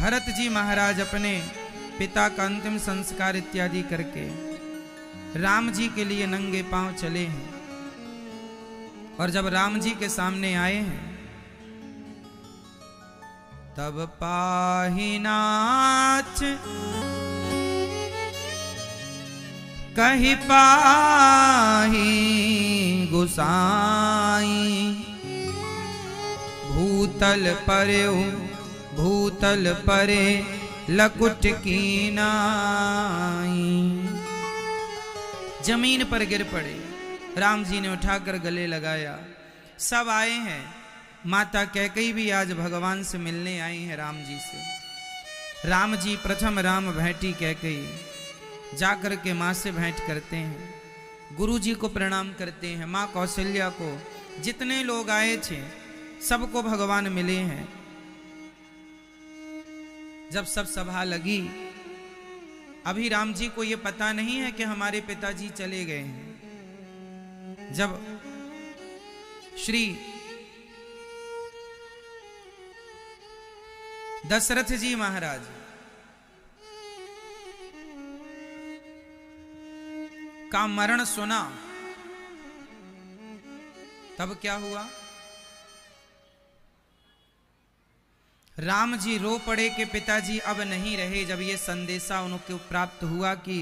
भरत जी महाराज अपने पिता का अंतिम संस्कार इत्यादि करके राम जी के लिए नंगे पांव चले हैं। और जब राम जी के सामने आए हैं तब पाहि नाथ कहि पाहि गुसाई, भूतल परे लकुट कीनाई। जमीन पर गिर पड़े। राम जी ने उठाकर गले लगाया। सब आए हैं। माता कैकेयी भी आज भगवान से मिलने आई है राम जी से। राम जी प्रथम राम भेंटी कैकेयी जाकर के माँ से भेंट करते हैं, गुरु जी को प्रणाम करते हैं, माँ कौशल्या को, जितने लोग आए थे सबको भगवान मिले हैं। जब सब सभा लगी, अभी राम जी को ये पता नहीं है कि हमारे पिताजी चले गए हैं। जब श्री दशरथ जी महाराज का मरण सुना, तब क्या हुआ? राम जी रो पड़े कि पिताजी अब नहीं रहे। जब ये संदेशा उनको प्राप्त हुआ कि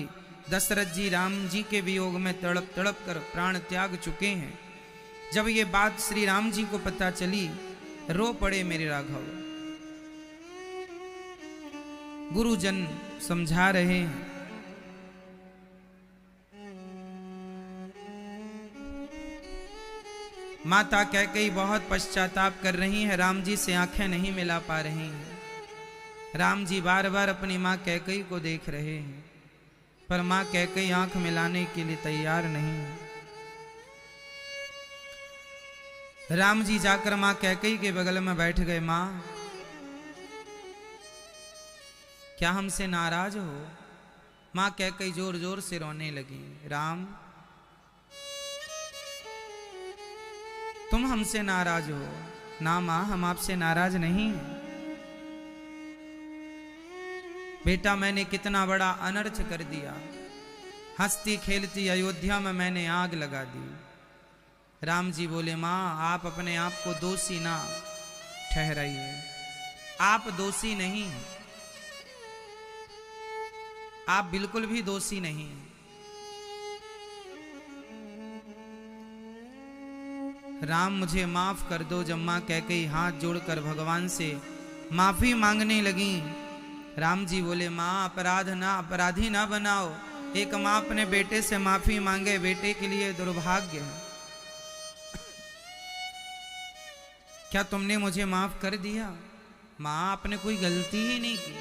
दशरथ जी राम जी के वियोग में तड़प तड़प कर प्राण त्याग चुके हैं, जब ये बात श्री राम जी को पता चली, रो पड़े मेरे राघव। गुरुजन समझा रहे हैं। माता कैकेयी बहुत पश्चाताप कर रही है, राम जी से आंखें नहीं मिला पा रही हैं। राम जी बार बार अपनी माँ कैकेयी को देख रहे हैं, पर माँ कैकेयी आंख मिलाने के लिए तैयार नहीं है। राम जी जाकर माँ कैकेयी के बगल में बैठ गए। माँ, क्या हमसे नाराज हो? माँ कैकेयी जोर जोर से रोने लगी। राम, तुम हमसे नाराज हो? ना माँ, हम आपसे नाराज नहीं हैं। बेटा, मैंने कितना बड़ा अनर्थ कर दिया। हंसती खेलती अयोध्या में मैंने आग लगा दी। राम जी बोले, माँ, आप अपने आप को दोषी ना ठहराइए। आप दोषी नहीं हैं। आप बिल्कुल भी दोषी नहीं हैं। राम, मुझे माफ कर दो। जब माँ कैकेयी हाथ जोड़कर भगवान से माफी मांगने लगी, राम जी बोले, माँ, अपराधी ना बनाओ। एक माँ अपने बेटे से माफी मांगे, बेटे के लिए दुर्भाग्य है। क्या तुमने मुझे माफ कर दिया? माँ, आपने कोई गलती ही नहीं की।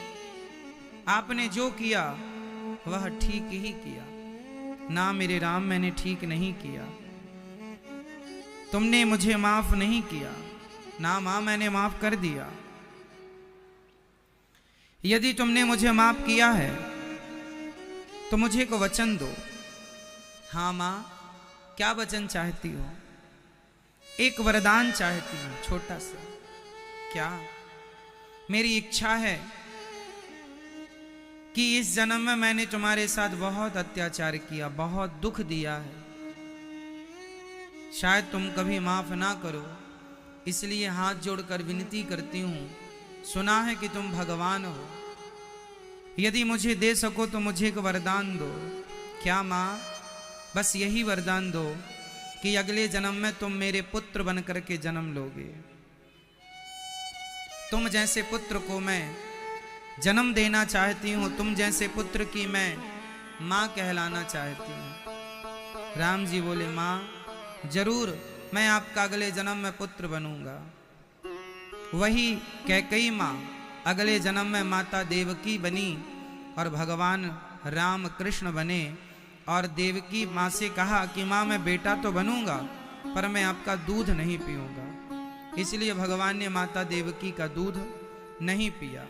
आपने जो किया वह ठीक ही किया। ना मेरे राम, मैंने ठीक नहीं किया। तुमने मुझे माफ नहीं किया। ना मां, मैंने माफ कर दिया। यदि तुमने मुझे माफ किया है तो मुझे को वचन दो। हाँ मां, क्या वचन चाहती हो? एक वरदान चाहती हूं, छोटा सा। क्या? मेरी इच्छा है कि इस जन्म में मैंने तुम्हारे साथ बहुत अत्याचार किया, बहुत दुख दिया है, शायद तुम कभी माफ ना करो, इसलिए हाथ जोड़कर विनती करती हूं। सुना है कि तुम भगवान हो, यदि मुझे दे सको तो मुझे एक वरदान दो। क्या माँ? बस यही वरदान दो कि अगले जन्म में तुम मेरे पुत्र बन करके जन्म लोगे। तुम जैसे पुत्र को मैं जन्म देना चाहती हूं, तुम जैसे पुत्र की मैं माँ कहलाना चाहती हूं। राम जी बोले, माँ, जरूर मैं आपका अगले जन्म में पुत्र बनूंगा। वही कैकेयी माँ अगले जन्म में माता देवकी बनी और भगवान राम कृष्ण बने। और देवकी माँ से कहा कि माँ, मैं बेटा तो बनूंगा पर मैं आपका दूध नहीं पीऊंगा। इसलिए भगवान ने माता देवकी का दूध नहीं पिया,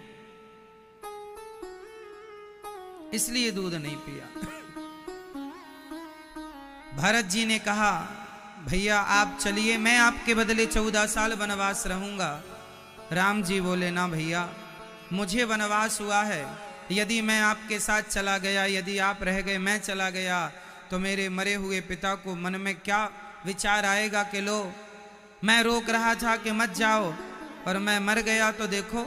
इसलिए दूध नहीं पिया। भरत जी ने कहा, भैया आप चलिए, मैं आपके बदले 14 साल वनवास रहूंगा। राम जी बोले, ना भैया, मुझे वनवास हुआ है, यदि मैं आपके साथ चला गया, यदि आप रह गए, मैं चला गया, तो मेरे मरे हुए पिता को मन में क्या विचार आएगा कि लो मैं रोक रहा था कि मत जाओ और मैं मर गया, तो देखो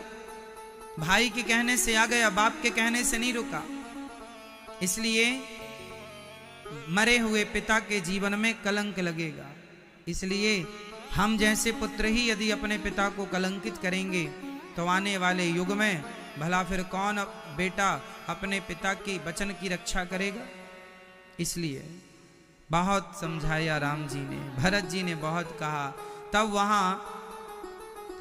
भाई के कहने से आ गया, बाप के कहने से नहीं रुका। इसलिए मरे हुए पिता के जीवन में कलंक लगेगा। इसलिए हम जैसे पुत्र ही यदि अपने पिता को कलंकित करेंगे तो आने वाले युग में भला फिर कौन बेटा अपने पिता की वचन की रक्षा करेगा। इसलिए बहुत समझाया राम जी ने, भरत जी ने बहुत कहा। तब वहां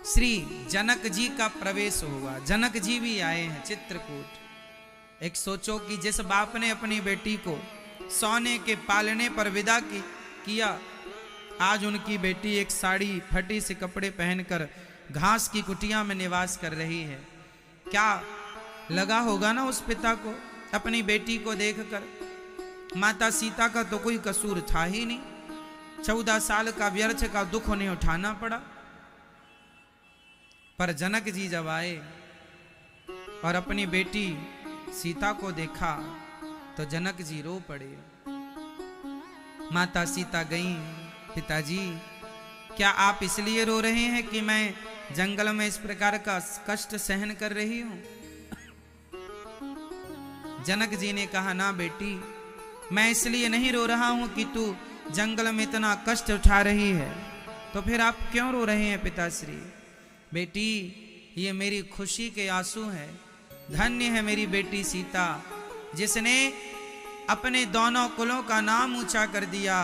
श्री जनक जी का प्रवेश हुआ। जनक जी भी आए हैं चित्रकूट। एक सोचो कि जिस बाप ने अपनी बेटी को सोने के पालने पर विदा किया, आज उनकी बेटी एक साड़ी फटी से कपड़े पहनकर घास की कुटिया में निवास कर रही है। क्या लगा होगा ना उस पिता को अपनी बेटी को देखकर। माता सीता का तो कोई कसूर था ही नहीं, 14 साल का व्यर्थ का दुख उन्हें उठाना पड़ा। पर जनक जी जब आए और अपनी बेटी सीता को देखा तो जनक जी रो पड़े। माता सीता गई, पिताजी क्या आप इसलिए रो रहे हैं कि मैं जंगल में इस प्रकार का कष्ट सहन कर रही हूं? जनक जी ने कहा, ना बेटी, मैं इसलिए नहीं रो रहा हूं कि तू जंगल में इतना कष्ट उठा रही है। तो फिर आप क्यों रो रहे हैं पिताश्री? बेटी, ये मेरी खुशी के आंसू हैं। धन्य है मेरी बेटी सीता, जिसने अपने दोनों कुलों का नाम ऊंचा कर दिया।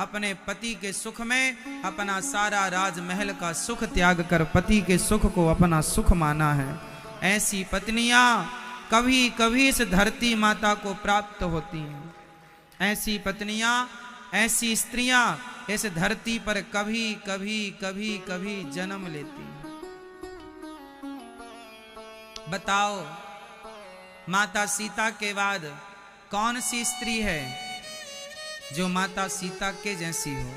अपने पति के सुख में अपना सारा राजमहल का सुख त्याग कर पति के सुख को अपना सुख माना है। ऐसी पत्नियां कभी कभी इस धरती माता को प्राप्त होती हैं। ऐसी पत्नियां, ऐसी स्त्रियां इस धरती पर कभी कभी कभी कभी जन्म लेती हैं। बताओ, माता सीता के बाद कौन सी स्त्री है जो माता सीता के जैसी हो?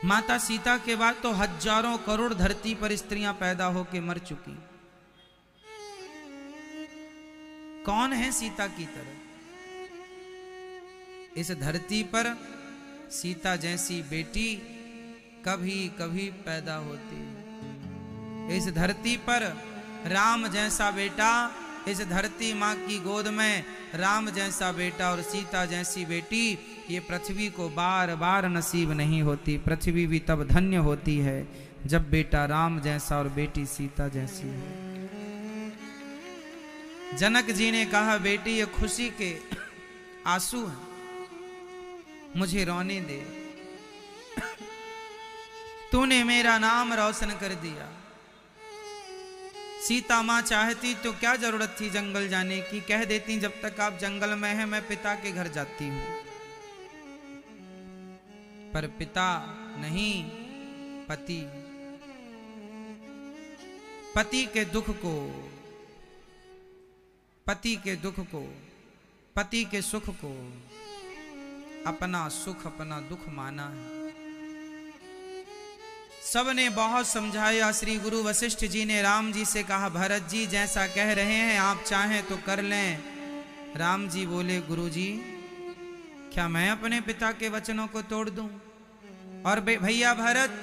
माता सीता के बाद तो हजारों करोड़ धरती पर स्त्रियां पैदा होकर मर चुकी। कौन है सीता की तरह? इस धरती पर सीता जैसी बेटी कभी कभी पैदा होती है। इस धरती पर राम जैसा बेटा, इस धरती माँ की गोद में राम जैसा बेटा और सीता जैसी बेटी, ये पृथ्वी को बार बार नसीब नहीं होती। पृथ्वी भी तब धन्य होती है जब बेटा राम जैसा और बेटी सीता जैसी है। जनक जी ने कहा, बेटी ये खुशी के आंसू हैं, मुझे रोने दे। तूने मेरा नाम रोशन कर दिया। सीता माँ चाहती तो क्या जरूरत थी जंगल जाने की, कह देती जब तक आप जंगल में हैं मैं पिता के घर जाती हूं। पर पिता नहीं, पति, पति के दुख को, पति के दुख को, पति के सुख को अपना सुख अपना दुख माना है। सबने बहुत समझाया। श्री गुरु वशिष्ठ जी ने राम जी से कहा, भरत जी जैसा कह रहे हैं आप चाहें तो कर लें। राम जी बोले, गुरु जी क्या मैं अपने पिता के वचनों को तोड़ दूं? और भैया भरत,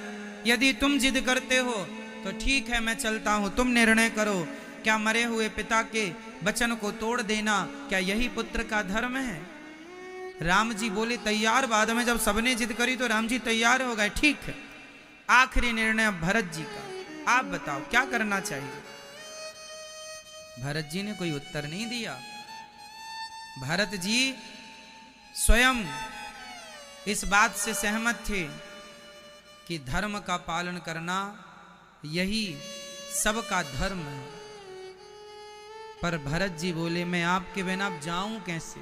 यदि तुम जिद करते हो तो ठीक है, मैं चलता हूं, तुम निर्णय करो। क्या मरे हुए पिता के वचन को तोड़ देना क्या यही पुत्र का धर्म है? राम जी बोले, तैयार। बाद में जब सबने जिद करी तो राम जी तैयार हो गए। ठीक है, आखिरी निर्णय भरत जी का, आप बताओ क्या करना चाहिए? भरत जी ने कोई उत्तर नहीं दिया। भरत जी स्वयं इस बात से सहमत थे कि धर्म का पालन करना यही सबका धर्म है। पर भरत जी बोले, मैं आपके बिना अब जाऊं कैसे?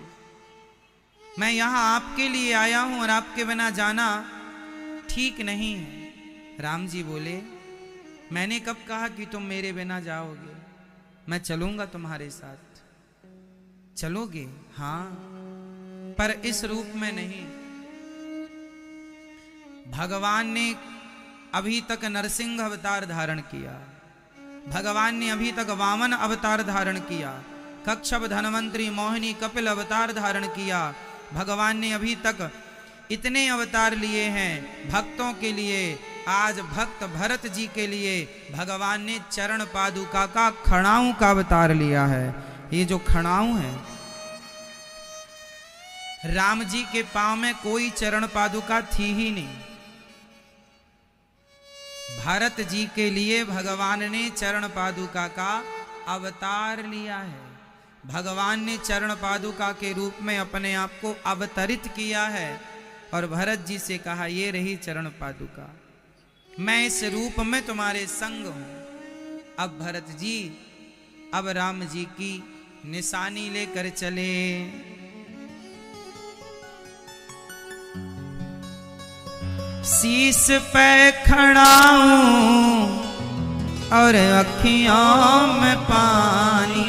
मैं यहां आपके लिए आया हूं और आपके बिना जाना ठीक नहीं है। राम जी बोले, मैंने कब कहा कि तुम मेरे बिना जाओगे? मैं चलूंगा तुम्हारे साथ। चलोगे? हाँ, पर इस रूप में नहीं। भगवान ने अभी तक नरसिंह अवतार धारण किया, भगवान ने अभी तक वामन अवतार धारण किया, कच्छप, धनवंतरी, मोहिनी, कपिल अवतार धारण किया। भगवान ने अभी तक इतने अवतार लिए हैं भक्तों के लिए। आज भक्त भरत जी के लिए भगवान ने चरण पादुका का खड़ाऊ का अवतार लिया है। ये जो खड़ाऊ है, राम जी के पांव में कोई चरण पादुका थी ही नहीं। भरत जी के लिए भगवान ने चरण पादुका का अवतार लिया है। भगवान ने चरण पादुका के रूप में अपने आप को अवतरित किया है और भरत जी से कहा, ये रही चरण पादुका, मैं इस रूप में तुम्हारे संग हूं। अब भरत जी अब राम जी की निशानी लेकर चले। शीश पे खड़ाऊं और अखियों में पानी।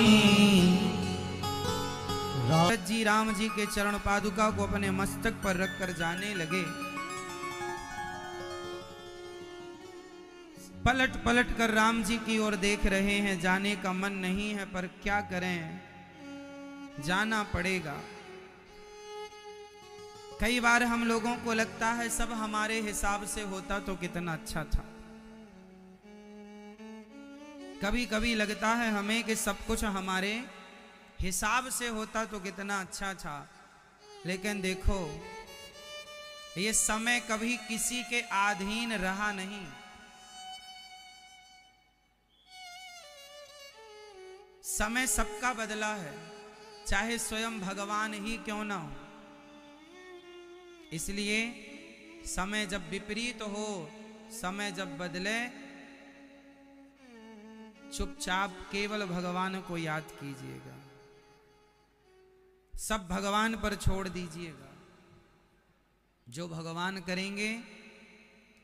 भरत जी राम जी के चरण पादुका को अपने मस्तक पर रखकर जाने लगे। पलट पलट कर राम जी की ओर देख रहे हैं। जाने का मन नहीं है पर क्या करें, जाना पड़ेगा। कई बार हम लोगों को लगता है सब हमारे हिसाब से होता तो कितना अच्छा था। कभी कभी लगता है हमें कि सब कुछ हमारे हिसाब से होता तो कितना अच्छा था। लेकिन देखो, ये समय कभी किसी के अधीन रहा नहीं। समय सबका बदला है, चाहे स्वयं भगवान ही क्यों ना हो। इसलिए समय जब विपरीत हो, समय जब बदले, चुपचाप केवल भगवान को याद कीजिएगा, सब भगवान पर छोड़ दीजिएगा। जो भगवान करेंगे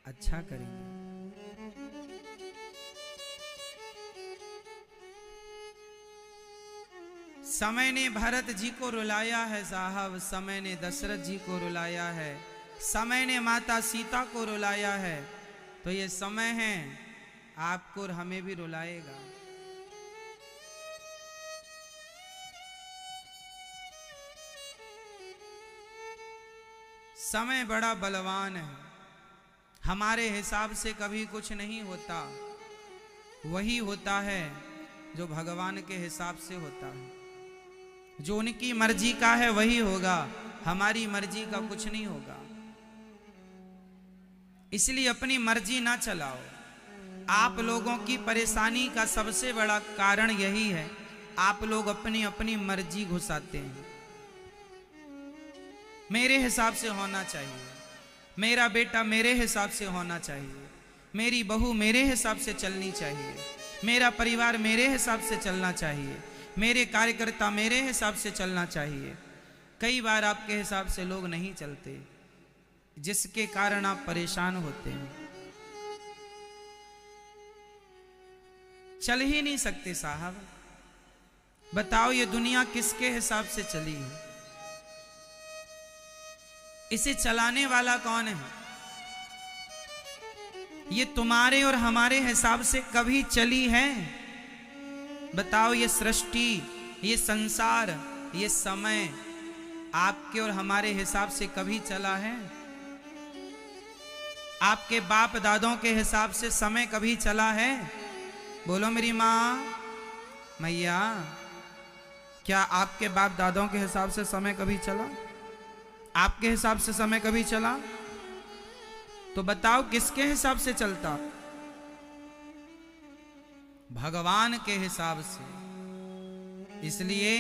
अच्छा करेंगे। समय ने भरत जी को रुलाया है साहब, समय ने दशरथ जी को रुलाया है, समय ने माता सीता को रुलाया है। तो ये समय है आपको और हमें भी रुलाएगा। समय बड़ा बलवान है, हमारे हिसाब से कभी कुछ नहीं होता। वही होता है जो भगवान के हिसाब से होता है। जो उनकी मर्जी का है वही होगा, हमारी मर्जी का कुछ नहीं होगा। इसलिए अपनी मर्जी ना चलाओ। आप लोगों की परेशानी का सबसे बड़ा कारण यही है, आप लोग अपनी अपनी मर्जी घुसाते हैं। मेरे हिसाब से होना चाहिए, मेरा बेटा मेरे हिसाब से होना चाहिए, मेरी बहू मेरे हिसाब से चलनी चाहिए, मेरा परिवार मेरे हिसाब से चलना चाहिए, मेरे कार्यकर्ता मेरे हिसाब से चलना चाहिए। कई बार आपके हिसाब से लोग नहीं चलते, जिसके कारण आप परेशान होते हैं। चल ही नहीं सकते साहब। बताओ ये दुनिया किसके हिसाब से चली है? इसे चलाने वाला कौन है? ये तुम्हारे और हमारे हिसाब से कभी चली है? बताओ, ये सृष्टि, ये संसार, ये समय आपके और हमारे हिसाब से कभी चला है? आपके बाप दादों के हिसाब से समय कभी चला है? बोलो मेरी माँ, मैया, क्या आपके बाप दादों के हिसाब से समय कभी चला? आपके हिसाब से समय कभी चला? तो बताओ किसके हिसाब से चलता? भगवान के हिसाब से। इसलिए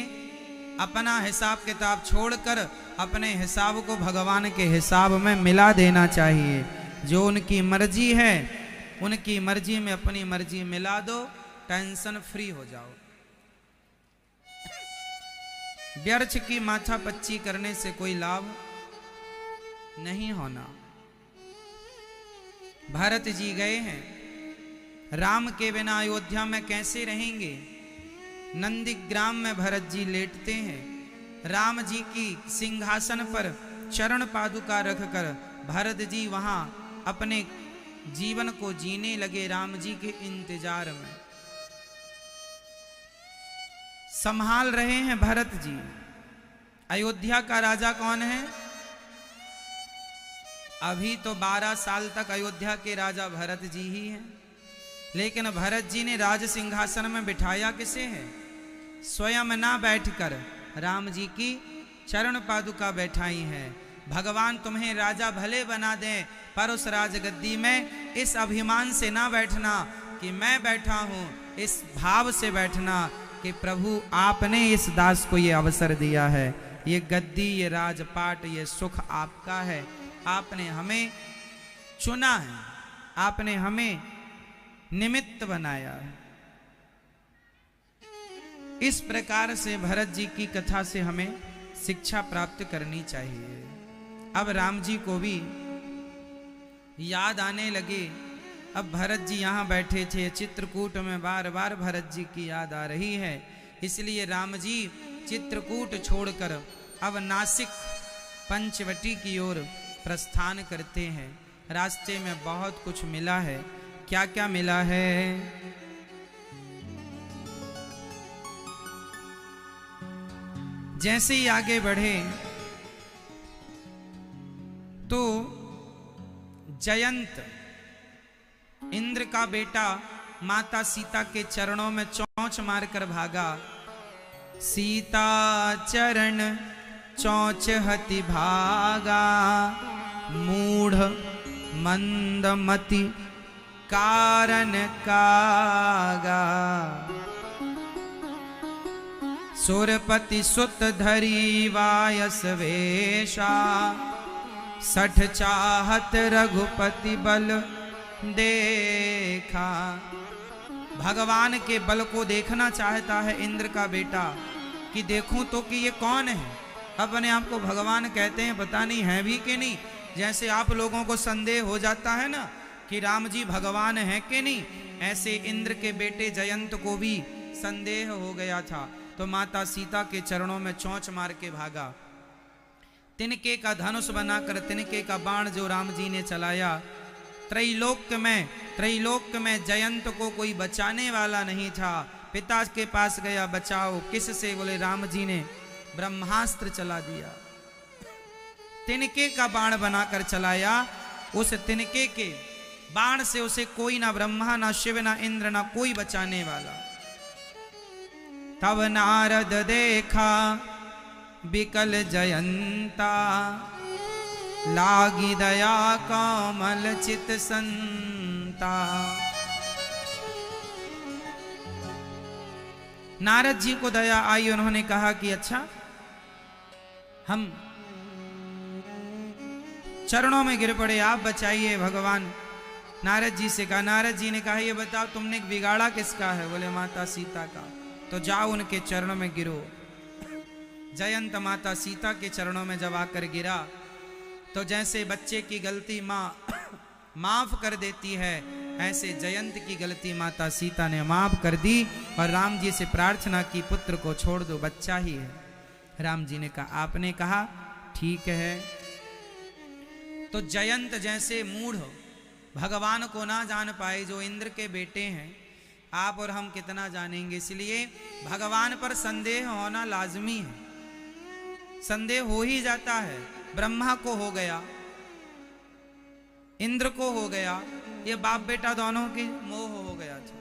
अपना हिसाब किताब छोड़कर अपने हिसाब को भगवान के हिसाब में मिला देना चाहिए। जो उनकी मर्जी है उनकी मर्जी में अपनी मर्जी मिला दो, टेंशन फ्री हो जाओ। व्यर्थ की माथा पच्ची करने से कोई लाभ नहीं होना। भरत जी गए हैं, राम के बिना अयोध्या में कैसे रहेंगे? नंदीग्राम में भरत जी लेटते हैं। राम जी की सिंहासन पर चरण पादुका रखकर भरत जी वहां अपने जीवन को जीने लगे राम जी के इंतजार में। संभाल रहे हैं भरत जी। अयोध्या का राजा कौन है? अभी तो 12 साल तक अयोध्या के राजा भरत जी ही हैं, लेकिन भरत जी ने राज सिंहासन में बिठाया किसे है? स्वयं ना बैठकर राम जी की चरण पादुका बैठाई है। भगवान तुम्हें राजा भले बना दें, पर उस राजगद्दी में इस अभिमान से ना बैठना कि मैं बैठा हूं, इस भाव से बैठना कि प्रभु आपने इस दास को ये अवसर दिया है, ये गद्दी, ये राजपाट, ये सुख आपका है, आपने हमें चुना है, आपने हमें निमित्त बनाया है। इस प्रकार से भरत जी की कथा से हमें शिक्षा प्राप्त करनी चाहिए। अब राम जी को भी याद आने लगे। अब भरत जी यहाँ बैठे थे चित्रकूट में, बार बार भरत जी की याद आ रही है, इसलिए राम जी चित्रकूट छोड़कर अब नासिक पंचवटी की ओर प्रस्थान करते हैं। रास्ते में बहुत कुछ मिला है। क्या क्या मिला है? जैसे ही आगे बढ़े तो जयंत, इंद्र का बेटा, माता सीता के चरणों में चोंच मारकर भागा। सीता चरण चोंच हति भागा, मूढ़ मंदमति कारण कागा। सुरपति सुत धरी वायस वेशा, सठ चाहत रघुपति बल देखा। भगवान के बल को देखना चाहता है इंद्र का बेटा कि देखूं तो कि ये कौन है। अपने आप को भगवान कहते हैं, पता नहीं है भी कि नहीं। जैसे आप लोगों को संदेह हो जाता है ना कि राम जी भगवान है कि नहीं, ऐसे इंद्र के बेटे जयंत को भी संदेह हो गया था। तो माता सीता के चरणों में चोंच मार के भागा। तिनके का धनुष बनाकर तिनके का बाण जो राम जी ने चलाया, त्रैलोक्य में जयंत को कोई बचाने वाला नहीं था। पिता के पास गया, बचाओ किससे? बोले राम जी ने ब्रह्मास्त्र चला दिया। तिनके का बाण बनाकर चलाया, उस तिनके के बाण से उसे कोई ना ब्रह्मा ना शिव ना इंद्र ना कोई बचाने वाला। तब नारद देखा बिकल जयंता, लागी दया कमल चित संता। नारद जी को दया आई, उन्होंने कहा कि अच्छा हम चरणों में गिर पड़े, आप बचाइए भगवान। नारद जी से कहा, नारद जी ने कहा ये बताओ तुमने बिगाड़ा किसका है? बोले माता सीता का। तो जाओ उनके चरणों में गिरो। जयंत माता सीता के चरणों में जब आकर गिरा तो जैसे बच्चे की गलती माँ माफ कर देती है, ऐसे जयंत की गलती माता सीता ने माफ कर दी और राम जी से प्रार्थना की, पुत्र को छोड़ दो, बच्चा ही है। राम जी ने कहा, आपने कहा ठीक है। तो जयंत जैसे मूढ़ भगवान को ना जान पाए, जो इंद्र के बेटे हैं, आप और हम कितना जानेंगे। इसलिए भगवान पर संदेह होना लाजमी है। संदेह हो ही जाता है। ब्रह्मा को हो गया, इंद्र को हो गया, ये बाप बेटा दोनों की मोह हो गया था।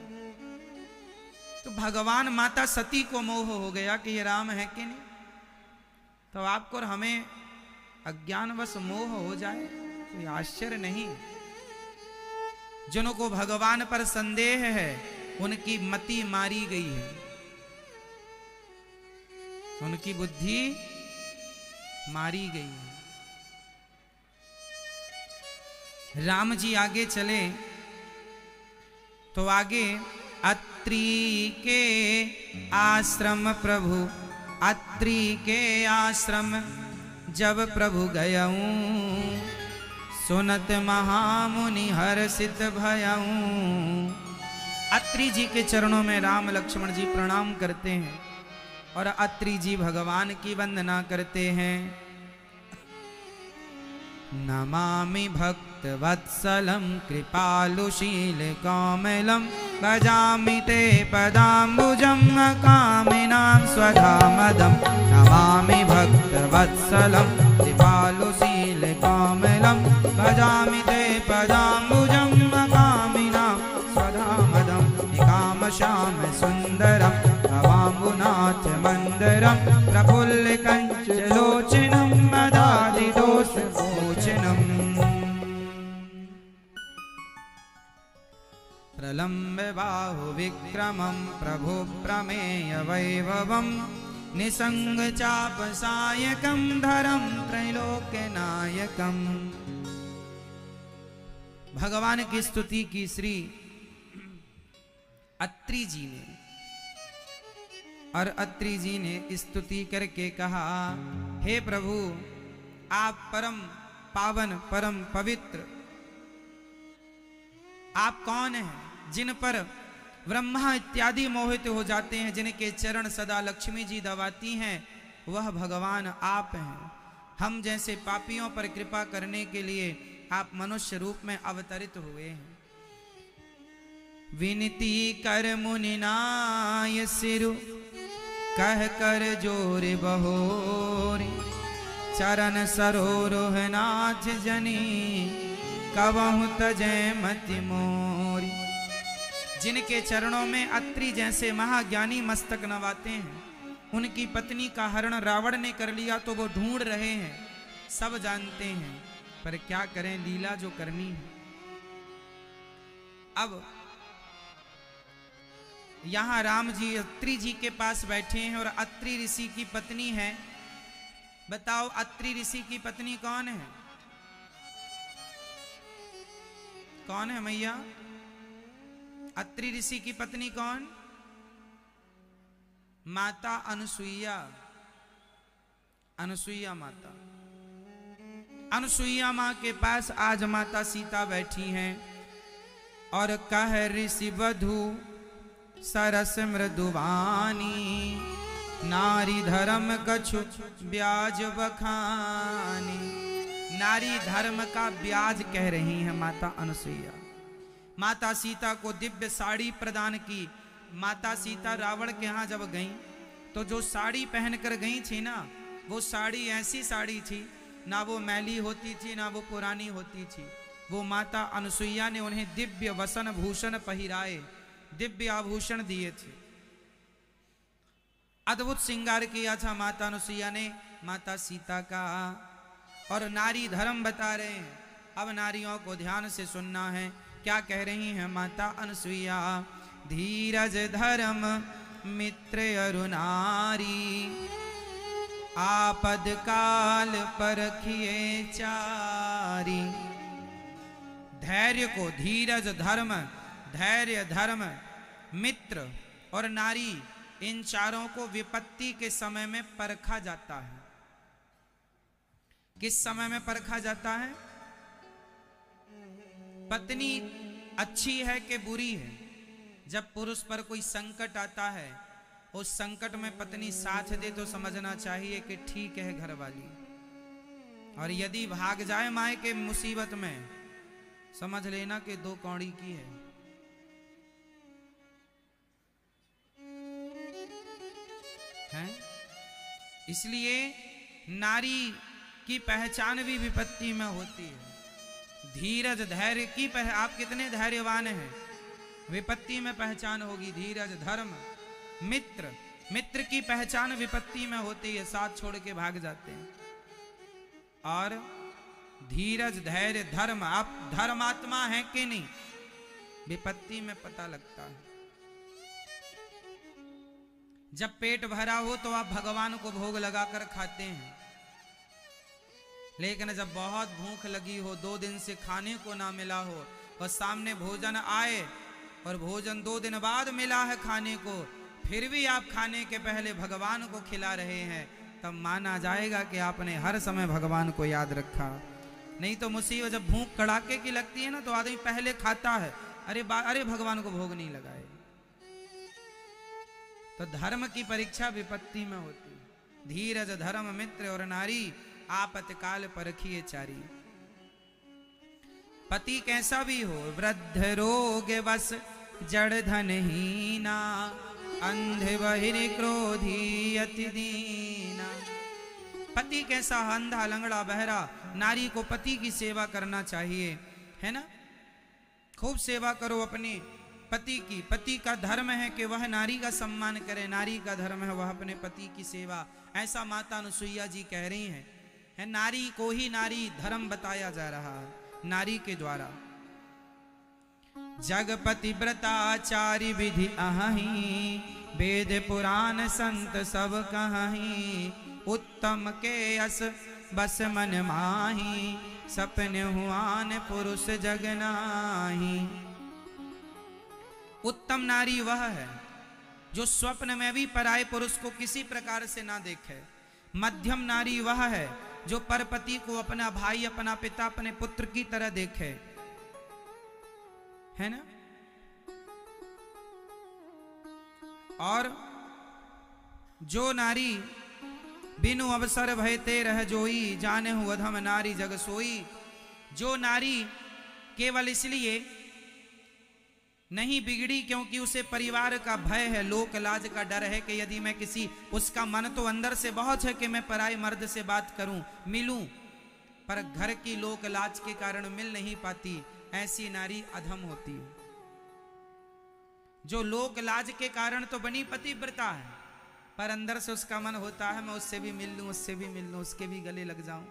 तो भगवान माता सती को मोह हो गया कि ये राम है कि नहीं। तो आपको और हमें अज्ञानवश मोह हो जाए कोई आश्चर्य नहीं। जिनको भगवान पर संदेह है उनकी मति मारी गई है, उनकी बुद्धि मारी गई है। राम जी आगे चले तो आगे अत्रि के आश्रम प्रभु, अत्रि के आश्रम जब प्रभु गयऊं, सुनत महामुनि हर्षित भयऊं। अत्रि जी के चरणों में राम लक्ष्मण जी प्रणाम करते हैं और अत्रि जी भगवान की वंदना करते हैं। नमामि भक्त वत्सलम कृपालुशील कोमलम, भजामि ते पदाम्बुजं कामिनां स्वधामदं नमामि भक्तवत्सलं कृपालुशीलकोमलं भजामि ते पदाम्बुजं कामिनां स्वधामदं निकामश्याम सुन्दरं भवाम्बुनाथ मन्दरं प्रफुल्लकञ्चलोचनं मदादिदोषमोचनम् प्रलम्ब बाहु विक्रमं प्रभु प्रमेय वैभवं निसंग चाप सायकं धरम त्रैलोक्य नायकम। भगवान की स्तुति की श्री अत्रि जी ने, और अत्रि जी ने स्तुति करके कहा, हे प्रभु आप परम पावन परम पवित्र, आप कौन हैं जिन पर ब्रह्मा इत्यादि मोहित हो जाते हैं, जिनके चरण सदा लक्ष्मी जी दबाती हैं, वह भगवान आप हैं। हम जैसे पापियों पर कृपा करने के लिए आप मनुष्य रूप में अवतरित हुए हैं। विनती कर मुनिनाय सिरु कह कर जोर बहोरी, चरण सरोरुह नाथ जनी कबहु तजय मति मोरी। जिनके चरणों में अत्रि जैसे महाज्ञानी मस्तक नवाते हैं, उनकी पत्नी का हरण रावण ने कर लिया तो वो ढूंढ रहे हैं, सब जानते हैं, पर क्या करें, लीला जो करनी है। अब यहां राम जी अत्रि जी के पास बैठे हैं और अत्रि ऋषि की पत्नी है। बताओ अत्रि ऋषि की पत्नी कौन है? कौन है मैया? अत्रि ऋषि की पत्नी कौन? माता अनुसुईया। अनुसुईया माता। अनुसुईया मां के पास आज माता सीता बैठी हैं और कह ऋषि वधु सरस मृदुवानी, नारी धर्म कछु ब्याज बखानी। नारी धर्म का ब्याज कह रही है माता अनुसुईया। माता सीता को दिव्य साड़ी प्रदान की। माता सीता रावण के यहाँ जब गईं तो जो साड़ी पहनकर गई थी ना, वो साड़ी ऐसी साड़ी थी, ना वो मैली होती थी ना वो पुरानी होती थी। वो माता अनुसुईया ने उन्हें दिव्य वसन भूषण पहिराए, दिव्य आभूषण दिए थे, अद्भुत श्रृंगार किया था माता अनुसुईया ने माता सीता का। और नारी धर्म बता रहे हैं। अब नारियों को ध्यान से सुनना है, क्या कह रही हैं माता अनुसुईया? धीरज धर्म मित्र अरु नारी, आपद काल परखिए चारी। धैर्य को, धीरज धर्म, धैर्य धर्म मित्र और नारी, इन चारों को विपत्ति के समय में परखा जाता है। किस समय में परखा जाता है? पत्नी अच्छी है कि बुरी है? जब पुरुष पर कोई संकट आता है, उस संकट में पत्नी साथ दे तो समझना चाहिए कि ठीक है घर वाली, और यदि भाग जाए माए के मुसीबत में, समझ लेना कि दो कौड़ी की है। इसलिए नारी की पहचान भी विपत्ति में होती है। धीरज धैर्य की आप कितने धैर्यवान हैं, विपत्ति में पहचान होगी। धीरज धर्म मित्र, मित्र की पहचान विपत्ति में होती है, साथ छोड़ के भाग जाते हैं। और धीरज धैर्य धर्म, आप धर्मात्मा हैं कि नहीं, विपत्ति में पता लगता है। जब पेट भरा हो तो आप भगवान को भोग लगाकर खाते हैं, लेकिन जब बहुत भूख लगी हो, 2 दिन से खाने को ना मिला हो, और सामने भोजन आए और भोजन 2 दिन बाद मिला है खाने को, फिर भी आप खाने के पहले भगवान को खिला रहे हैं, तब माना जाएगा कि आपने हर समय भगवान को याद रखा। नहीं तो मुसीबत, जब भूख कड़ाके की लगती है ना, तो आदमी पहले खाता है, अरे भगवान को भोग नहीं लगाए। तो धर्म की परीक्षा विपत्ति में होती है। धीरज धर्म मित्र और नारी, आपतकाल परखिए चारी। पति कैसा भी हो, वृद्ध रोग बस जड़ धन हीना, अंधे बहिरे क्रोधी अति दीना। पति कैसा? अंधा, लंगड़ा, बहरा। नारी को पति की सेवा करना चाहिए, है ना? खूब सेवा करो अपने पति की। पति का धर्म है कि वह नारी का सम्मान करे, नारी का धर्म है वह अपने पति की सेवा। ऐसा माता अनुसुईया जी कह रही हैं। है नारी को ही नारी धर्म बताया जा रहा है नारी के द्वारा। जगपति व्रताचार्य विधि अहि, वेद पुराण संत सब कहीं। उत्तम के यस बस मन माही, सपने हुआन पुरुष जग नाही। उत्तम नारी वह है जो स्वप्न में भी पराये पुरुष को किसी प्रकार से ना देखे। मध्यम नारी वह है जो परपति को अपना भाई, अपना पिता, अपने पुत्र की तरह देखे, है ना? और जो नारी बिनु अवसर भयते रह जोई, जाने हूं अधम नारी जग सोई। जो नारी केवल इसलिए नहीं बिगड़ी क्योंकि उसे परिवार का भय है, लोक लाज का डर है कि यदि मैं किसी, उसका मन तो अंदर से बहुत है कि मैं पराये मर्द से बात करूं, मिलूं, पर घर की लोक लाज के कारण मिल नहीं पाती, ऐसी नारी अधम होती है। जो लोक लाज के कारण तो बनी पतिव्रता है, पर अंदर से उसका मन होता है मैं उससे भी मिल लूं, उससे भी मिल लूं, उसके भी गले लग जाऊं,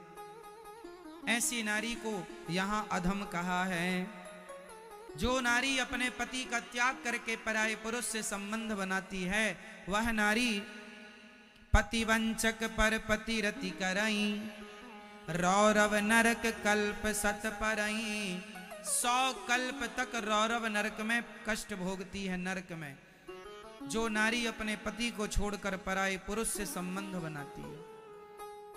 ऐसी नारी को यहां अधम कहा है। जो नारी अपने पति का त्याग करके पराये पुरुष से संबंध बनाती है, वह नारी पतिवंचक पर पति रति करई, रौरव नरक कल्प सत परई। 100 कल्प तक रौरव नरक में कष्ट भोगती है, नरक में। जो नारी अपने पति को छोड़कर पराये पुरुष से संबंध बनाती है,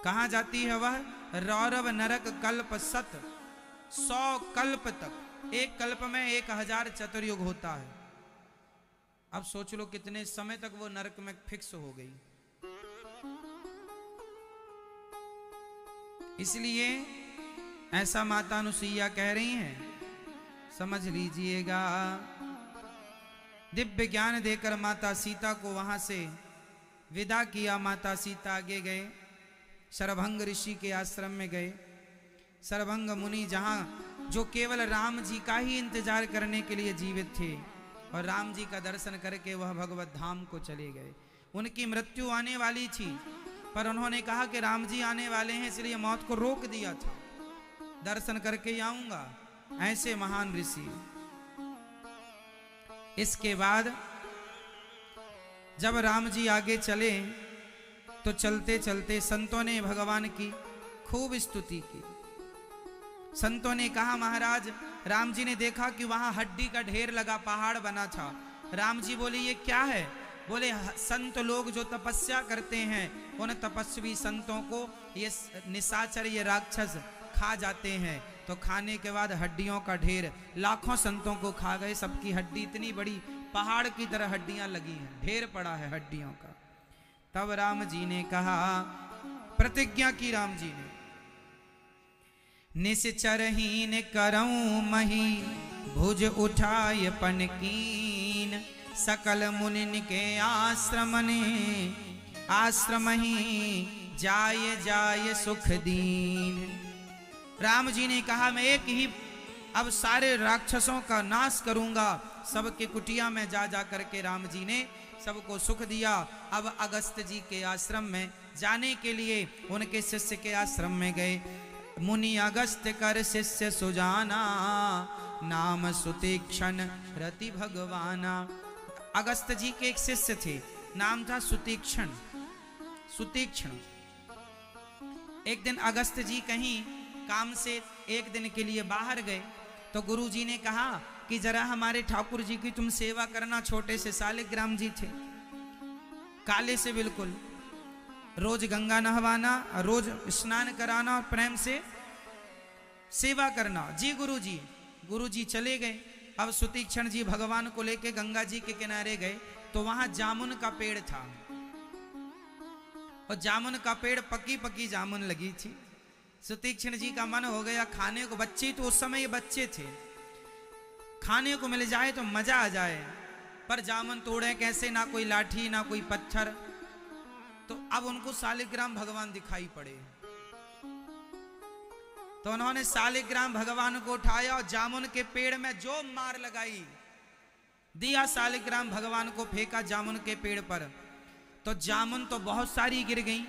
कहां जाती है वह? रौरव नरक कल्प सत, 100 कल्प तक। एक कल्प में 1000 चतुर्युग होता है। अब सोच लो कितने समय तक वो नरक में फिक्स हो गई। इसलिए ऐसा माता अनुसुईया कह रही हैं, समझ लीजिएगा। दिव्य ज्ञान देकर माता सीता को वहां से विदा किया। माता सीता आगे गए, शरभंग ऋषि के आश्रम में गए। शरभंग मुनि जहां जो केवल राम जी का ही इंतजार करने के लिए जीवित थे, और राम जी का दर्शन करके वह भगवत धाम को चले गए। उनकी मृत्यु आने वाली थी, पर उन्होंने कहा कि राम जी आने वाले हैं, इसलिए मौत को रोक दिया था, दर्शन करके आऊंगा। ऐसे महान ऋषि। इसके बाद जब राम जी आगे चले तो चलते चलते संतों ने भगवान की खूब स्तुति की। संतों ने कहा, महाराज राम जी ने देखा कि वहां हड्डी का ढेर लगा, पहाड़ बना था। राम जी बोले ये क्या है? बोले संत लोग जो तपस्या करते हैं, उन तपस्वी संतों को ये निशाचर, ये राक्षस खा जाते हैं। तो खाने के बाद हड्डियों का ढेर लाखों संतों को खा गए। सबकी हड्डी इतनी बड़ी पहाड़ की तरह हड्डियां लगी हैं, ढेर पड़ा है हड्डियों का। तब राम जी ने कहा, प्रतिज्ञा की राम जी ने, निश्चरहीन करऊं मही, भुज उठाय पनकीन। सकल मुनिन के आश्रम ने, आश्रम ही जाय जाय सुख दीन। राम जी ने कहा, मैं एक ही अब सारे राक्षसों का नाश करूंगा। सबके कुटिया में जा जा करके राम जी ने सबको सुख दिया। अब अगस्त जी के आश्रम में जाने के लिए उनके शिष्य के आश्रम में गए। मुनि अगस्त कर शिष्य सुजाना, नाम सुतीक्षण रति भगवाना। अगस्त जी के एक शिष्य थे, नाम था सुतीक्षण। सुतीक्षण। एक दिन अगस्त जी कहीं काम से एक दिन के लिए बाहर गए, तो गुरु जी ने कहा कि जरा हमारे ठाकुर जी की तुम सेवा करना। छोटे से शालिग्राम जी थे, काले से बिल्कुल। रोज गंगा नहवाना, रोज स्नान कराना और प्रेम से सेवा करना। जी गुरु जी। गुरु जी चले गए। अब सुतीक्षण जी भगवान को लेके गंगा जी के किनारे गए, तो वहां जामुन का पेड़ था, और जामुन का पेड़ पकी पकी जामुन लगी थी। सुतीक्षण जी का मन हो गया खाने को। बच्चे तो उस समय ये बच्चे थे, खाने को मिल जाए तो मजा आ जाए। पर जामुन तोड़े कैसे, ना कोई लाठी ना कोई पत्थर। तो अब उनको शालिग्राम भगवान दिखाई पड़े, तो उन्होंने शालिग्राम भगवान को उठाया और जामुन के पेड़ में जो मार लगाई, दिया शालिग्राम भगवान को, फेंका जामुन के पेड़ पर। तो जामुन तो बहुत सारी गिर गई,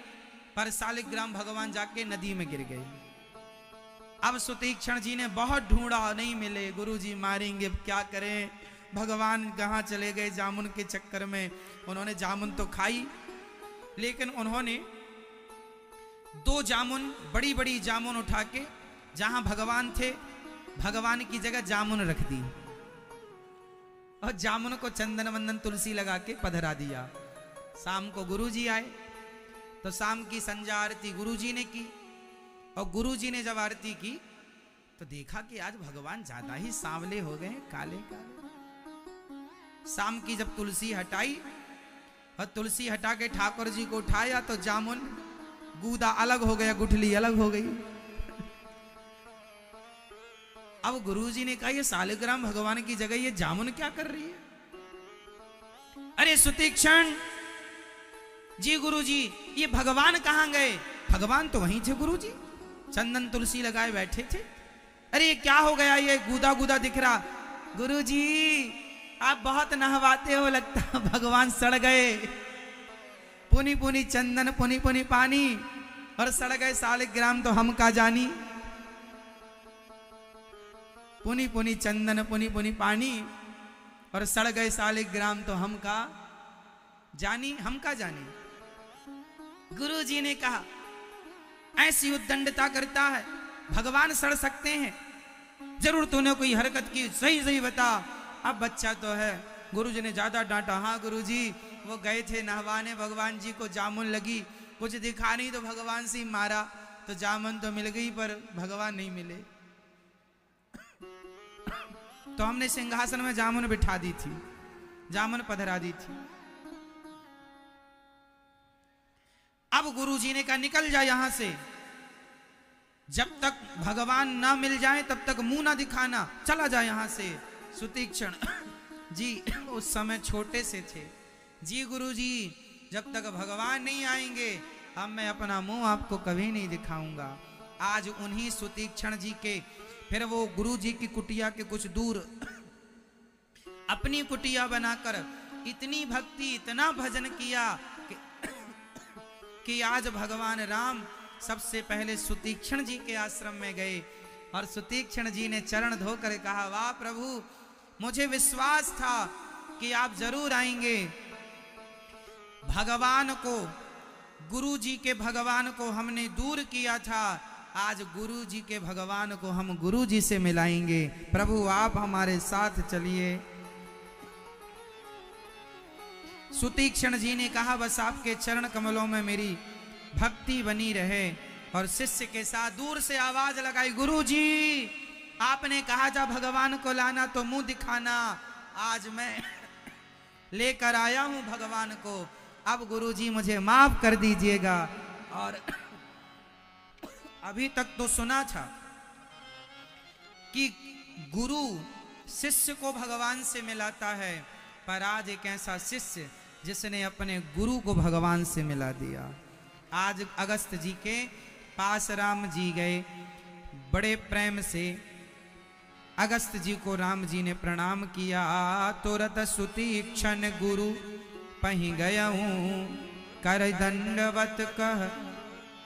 पर शालिग्राम भगवान जाके नदी में गिर गए। अब सुतीक्षण जी ने बहुत ढूंढा, नहीं मिले। गुरुजी मारेंगे, क्या करें, भगवान कहाँ चले गए जामुन के चक्कर में। उन्होंने जामुन तो खाई, लेकिन उन्होंने 2 जामुन, बड़ी बड़ी जामुन उठा के जहां भगवान थे, भगवान की जगह जामुन रख दी और जामुन को चंदन वंदन तुलसी लगा के पधरा दिया। शाम को गुरुजी आए, तो शाम की संध्या आरती गुरुजी ने की, और गुरुजी ने जब आरती की तो देखा कि आज भगवान ज्यादा ही सांवले हो गए, काले काले। शाम की जब तुलसी हटाई और तुलसी हटा के ठाकुर जी को उठाया, तो जामुन गूदा अलग हो गया, गुठली अलग हो गई। अब गुरुजी ने कहा, ये शालिग्राम भगवान की जगह ये जामुन क्या कर रही है? अरे सुतीक्षण जी, गुरुजी ये भगवान कहां गए? भगवान तो वहीं थे गुरुजी, चंदन तुलसी लगाए बैठे थे। अरे ये क्या हो गया, ये गूदा गूदा दिख रहा। गुरुजी आप बहुत नहवाते हो, लगता भगवान सड़ गए। पुनी पुनी चंदन, पुनी पुनी पानी, और सड़ गए शालिग्राम तो हम का जानी। पुनी पुनी चंदन, पुनी पुनी पानी, और सड़ गए शालिग्राम तो हम का जानी, हम का जानी। गुरुजी ने कहा, ऐसी उद्दंडता करता है, भगवान सड़ सकते हैं? जरूर तूने कोई हरकत की, सही सही बता। अब बच्चा तो है, गुरुजी ने ज्यादा डांटा। हाँ गुरुजी, वो गए थे नहवाने, भगवान जी को जामुन लगी, कुछ दिखा नहीं तो भगवान से मारा, तो जामुन तो मिल गई पर भगवान नहीं मिले। तो हमने सिंहासन में जामुन बिठा दी थी, जामुन पधरा दी थी। अब गुरुजी ने कहा, निकल जा यहां से, जब तक भगवान ना मिल जाए तब तक मुंह ना दिखाना, चला जा यहां से। सुतीक्षण जी उस समय छोटे से थे। जी गुरुजी, जब तक भगवान नहीं आएंगे अब मैं अपना मुंह आपको कभी नहीं दिखाऊंगा। आज उन्हीं सुतीक्षण जी के, फिर वो गुरु जी की कुटिया के कुछ दूर अपनी कुटिया बनाकर इतनी भक्ति, इतना भजन किया कि आज भगवान राम सबसे पहले सुतीक्षण जी के आश्रम में गए, और सुतीक्षण जी ने चरण धोकर कहा, वाह प्रभु, मुझे विश्वास था कि आप जरूर आएंगे। भगवान को, गुरु जी के भगवान को हमने दूर किया था, आज गुरु जी के भगवान को हम गुरु जी से मिलाएंगे। प्रभु आप हमारे साथ चलिए। सुतीक्षण जी ने कहा, बस आपके चरण कमलों में मेरी भक्ति बनी रहे। और शिष्य के साथ दूर से आवाज लगाई, गुरु जी आपने कहा था भगवान को लाना तो मुंह दिखाना, आज मैं लेकर आया हूं भगवान को, अब गुरु जी मुझे माफ कर दीजिएगा। और अभी तक तो सुना था कि गुरु शिष्य को भगवान से मिलाता है, पर आज एक ऐसा शिष्य जिसने अपने गुरु को भगवान से मिला दिया। आज अगस्त जी के पास राम जी गए, बड़े प्रेम से अगस्त जी को राम जी ने प्रणाम किया। तुरत सुतीक्षण गुरु पही गयऊं, कर दंडवत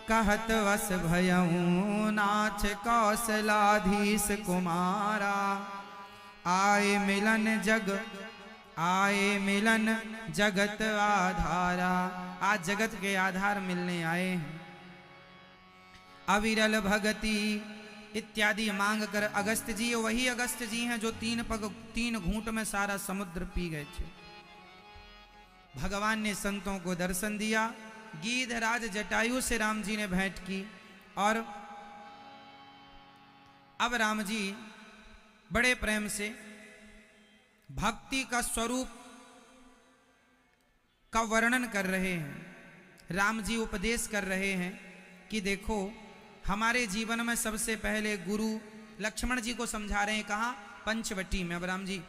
कहत वस भयऊं, नाथ कौशलाधीश कुमारा, आए मिलन जगत आधारा। आज जगत के आधार मिलने आए हैं। अविरल भगति इत्यादि मांग कर अगस्त जी, वही अगस्त जी हैं जो 3 घूंट में सारा समुद्र पी गए थे। भगवान ने संतों को दर्शन दिया, गीधराज जटायु से राम जी ने भेंट की, और अब राम जी बड़े प्रेम से भक्ति का स्वरूप का वर्णन कर रहे हैं। राम जी उपदेश कर रहे हैं कि देखो, हमारे जीवन में सबसे पहले गुरु, लक्ष्मण जी को समझा रहे हैं, कहाँ? पंचवटी में। अब राम जी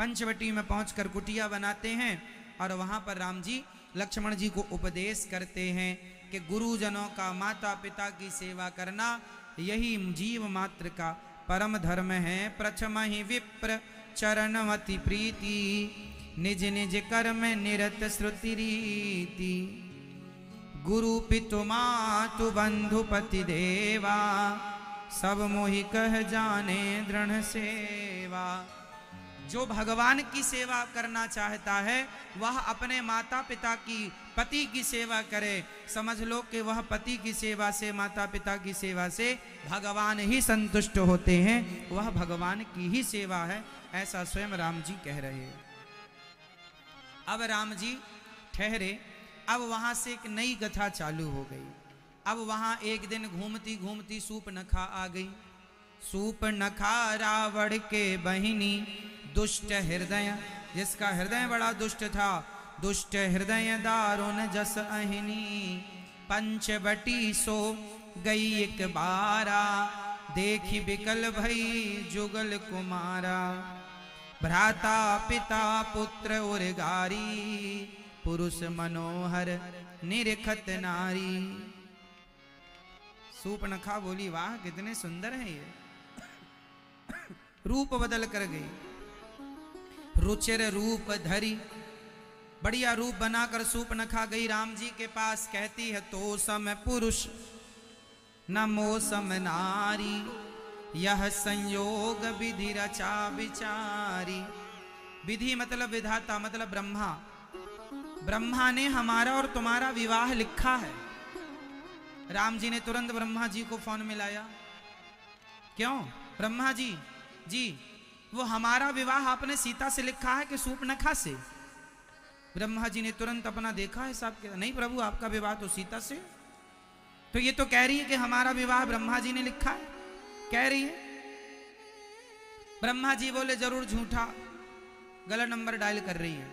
पंचवटी में पहुंचकर कुटिया बनाते हैं और वहां पर राम जी लक्ष्मण जी को उपदेश करते हैं कि गुरुजनों का, माता पिता की सेवा करना यही जीव मात्र का परम धर्म है। प्रथम ही विप्र चरणवती प्रीति, निज निज कर्म निरत श्रुति रीति। गुरु पितु मातु बंधु पति देवा, सब मोहि कह जाने दृढ़ सेवा। जो भगवान की सेवा करना चाहता है वह अपने माता पिता की, पति की सेवा करे। समझ लो कि वह पति की सेवा से, माता पिता की सेवा से भगवान ही संतुष्ट होते हैं। वह भगवान की ही सेवा है, ऐसा स्वयं राम जी कह रहे हैं। अब राम जी ठहरे। अब वहां से एक नई कथा चालू हो गई। अब वहां एक दिन घूमती घूमती सूपनखा आ गई। सूपनखा रावण के बहिनी, दुष्ट हृदय, जिसका हृदय बड़ा दुष्ट था। दुष्ट हृदय दारुण जस अहिनी, पंचवटी सो गई एक बारा। देखी बिकल भई जुगल कुमारा, भ्राता पिता पुत्र और गारी। पुरुष मनोहर निरखत नारी। सूपनखा बोली, वाह कितने सुंदर हैं ये। रूप बदल कर गई, रुचिर रूप धरी, बढ़िया रूप बनाकर सूपनखा गई राम जी के पास। कहती है, तो सम पुरुष न मौसम नारी, यह संयोग विधि रचा विचारी। विधि मतलब विधाता, मतलब ब्रह्मा। ब्रह्मा ने हमारा और तुम्हारा विवाह लिखा है। राम जी ने तुरंत ब्रह्मा जी को फोन मिलाया। क्यों ब्रह्मा जी, जी वो हमारा विवाह आपने सीता से लिखा है कि सूपनखा से? ब्रह्मा जी ने तुरंत अपना देखा है साहब, नहीं प्रभु आपका विवाह तो सीता से। तो ये तो कह रही है कि हमारा विवाह ब्रह्मा जी ने लिखा है, कह रही है। ब्रह्मा जी बोले, जरूर झूठा, गलत नंबर डायल कर रही है।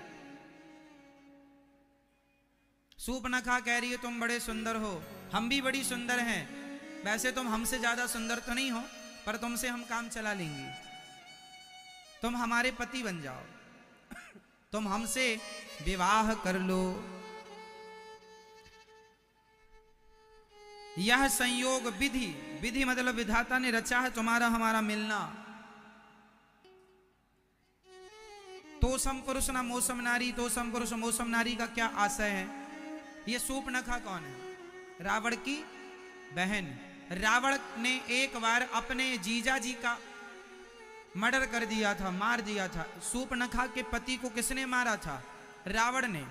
सूपनखा कह रही है, तुम बड़े सुंदर हो, हम भी बड़ी सुंदर हैं। वैसे तुम हमसे ज्यादा सुंदर तो नहीं हो, पर तुमसे हम काम चला लेंगे। तुम हमारे पति बन जाओ, तुम हमसे विवाह कर लो। यह संयोग विधि, विधि मतलब विधाता ने रचा है तुम्हारा हमारा मिलना। तो सम पुरुष ना मौसम नारी, तो सम पुरुष मौसम नारी का क्या आशय है? ये सूपनखा कौन है? रावण की बहन। रावण ने एक बार अपने जीजा जी का मर्डर कर दिया था, मार दिया था। सूपनखा के पति को किसने मारा था? रावण ने।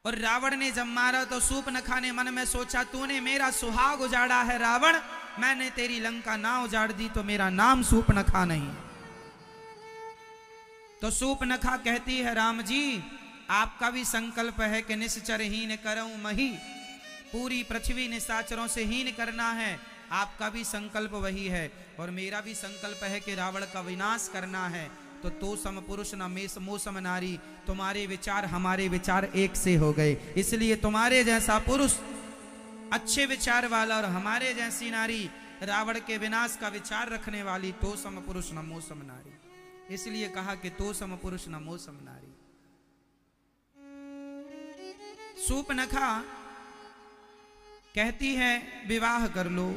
और रावण ने जब मारा तो सूपनखा ने मन में सोचा, तूने मेरा सुहाग उजाड़ा है रावण, मैंने तेरी लंका ना उजाड़ दी तो मेरा नाम सूपनखा नहीं। तो सूपनखा कहती है, राम जी आपका भी संकल्प है कि निश्चर हीन करऊं मही, पूरी पृथ्वी निशाचरों से हीन करना है। आपका भी संकल्प वही है और मेरा भी संकल्प है कि रावण का विनाश करना है। तो सम पुरुष न मेष मौसम नारी, तुम्हारे विचार हमारे विचार एक से हो गए। इसलिए तुम्हारे जैसा पुरुष अच्छे विचार वाला और हमारे जैसी नारी रावण के विनाश का विचार रखने वाली, तो सम पुरुष न मौसम नारी। इसलिए कहा कि तो सम पुरुष न मौसम नारी। सूपनखा कहती है, विवाह कर लो।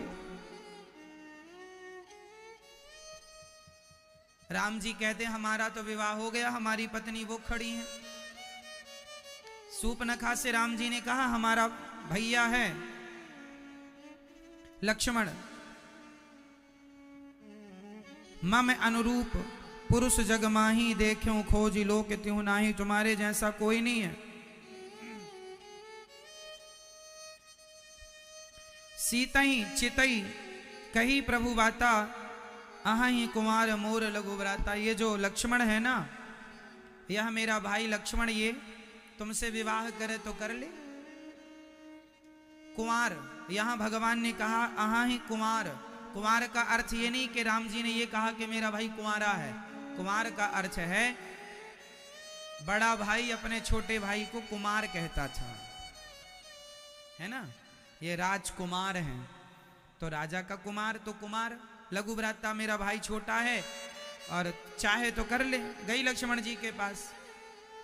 राम जी कहते, हमारा तो विवाह हो गया, हमारी पत्नी वो खड़ी है। सूपनखा से राम जी ने कहा, हमारा भैया है लक्ष्मण, मम अनुरूप पुरुष जग माही, देखूं खोज लोक त्यों नाही। तुम्हारे जैसा कोई नहीं है। सीतई चितई कही प्रभु बाता, अहि कुमार मोर लघु भ्राता। ये जो लक्ष्मण है ना, यह मेरा भाई लक्ष्मण, ये तुमसे विवाह करे तो कर ले। कुमार, यहां भगवान ने कहा अहि कुमार। कुमार का अर्थ ये नहीं कि राम जी ने ये कहा कि मेरा भाई कुंवारा है। कुमार का अर्थ है, बड़ा भाई अपने छोटे भाई को कुमार कहता था, है ना। ये राजकुमार हैं तो राजा का कुमार, तो कुमार लघु भ्राता, मेरा भाई छोटा है और चाहे तो कर ले। गई लक्ष्मण जी के पास।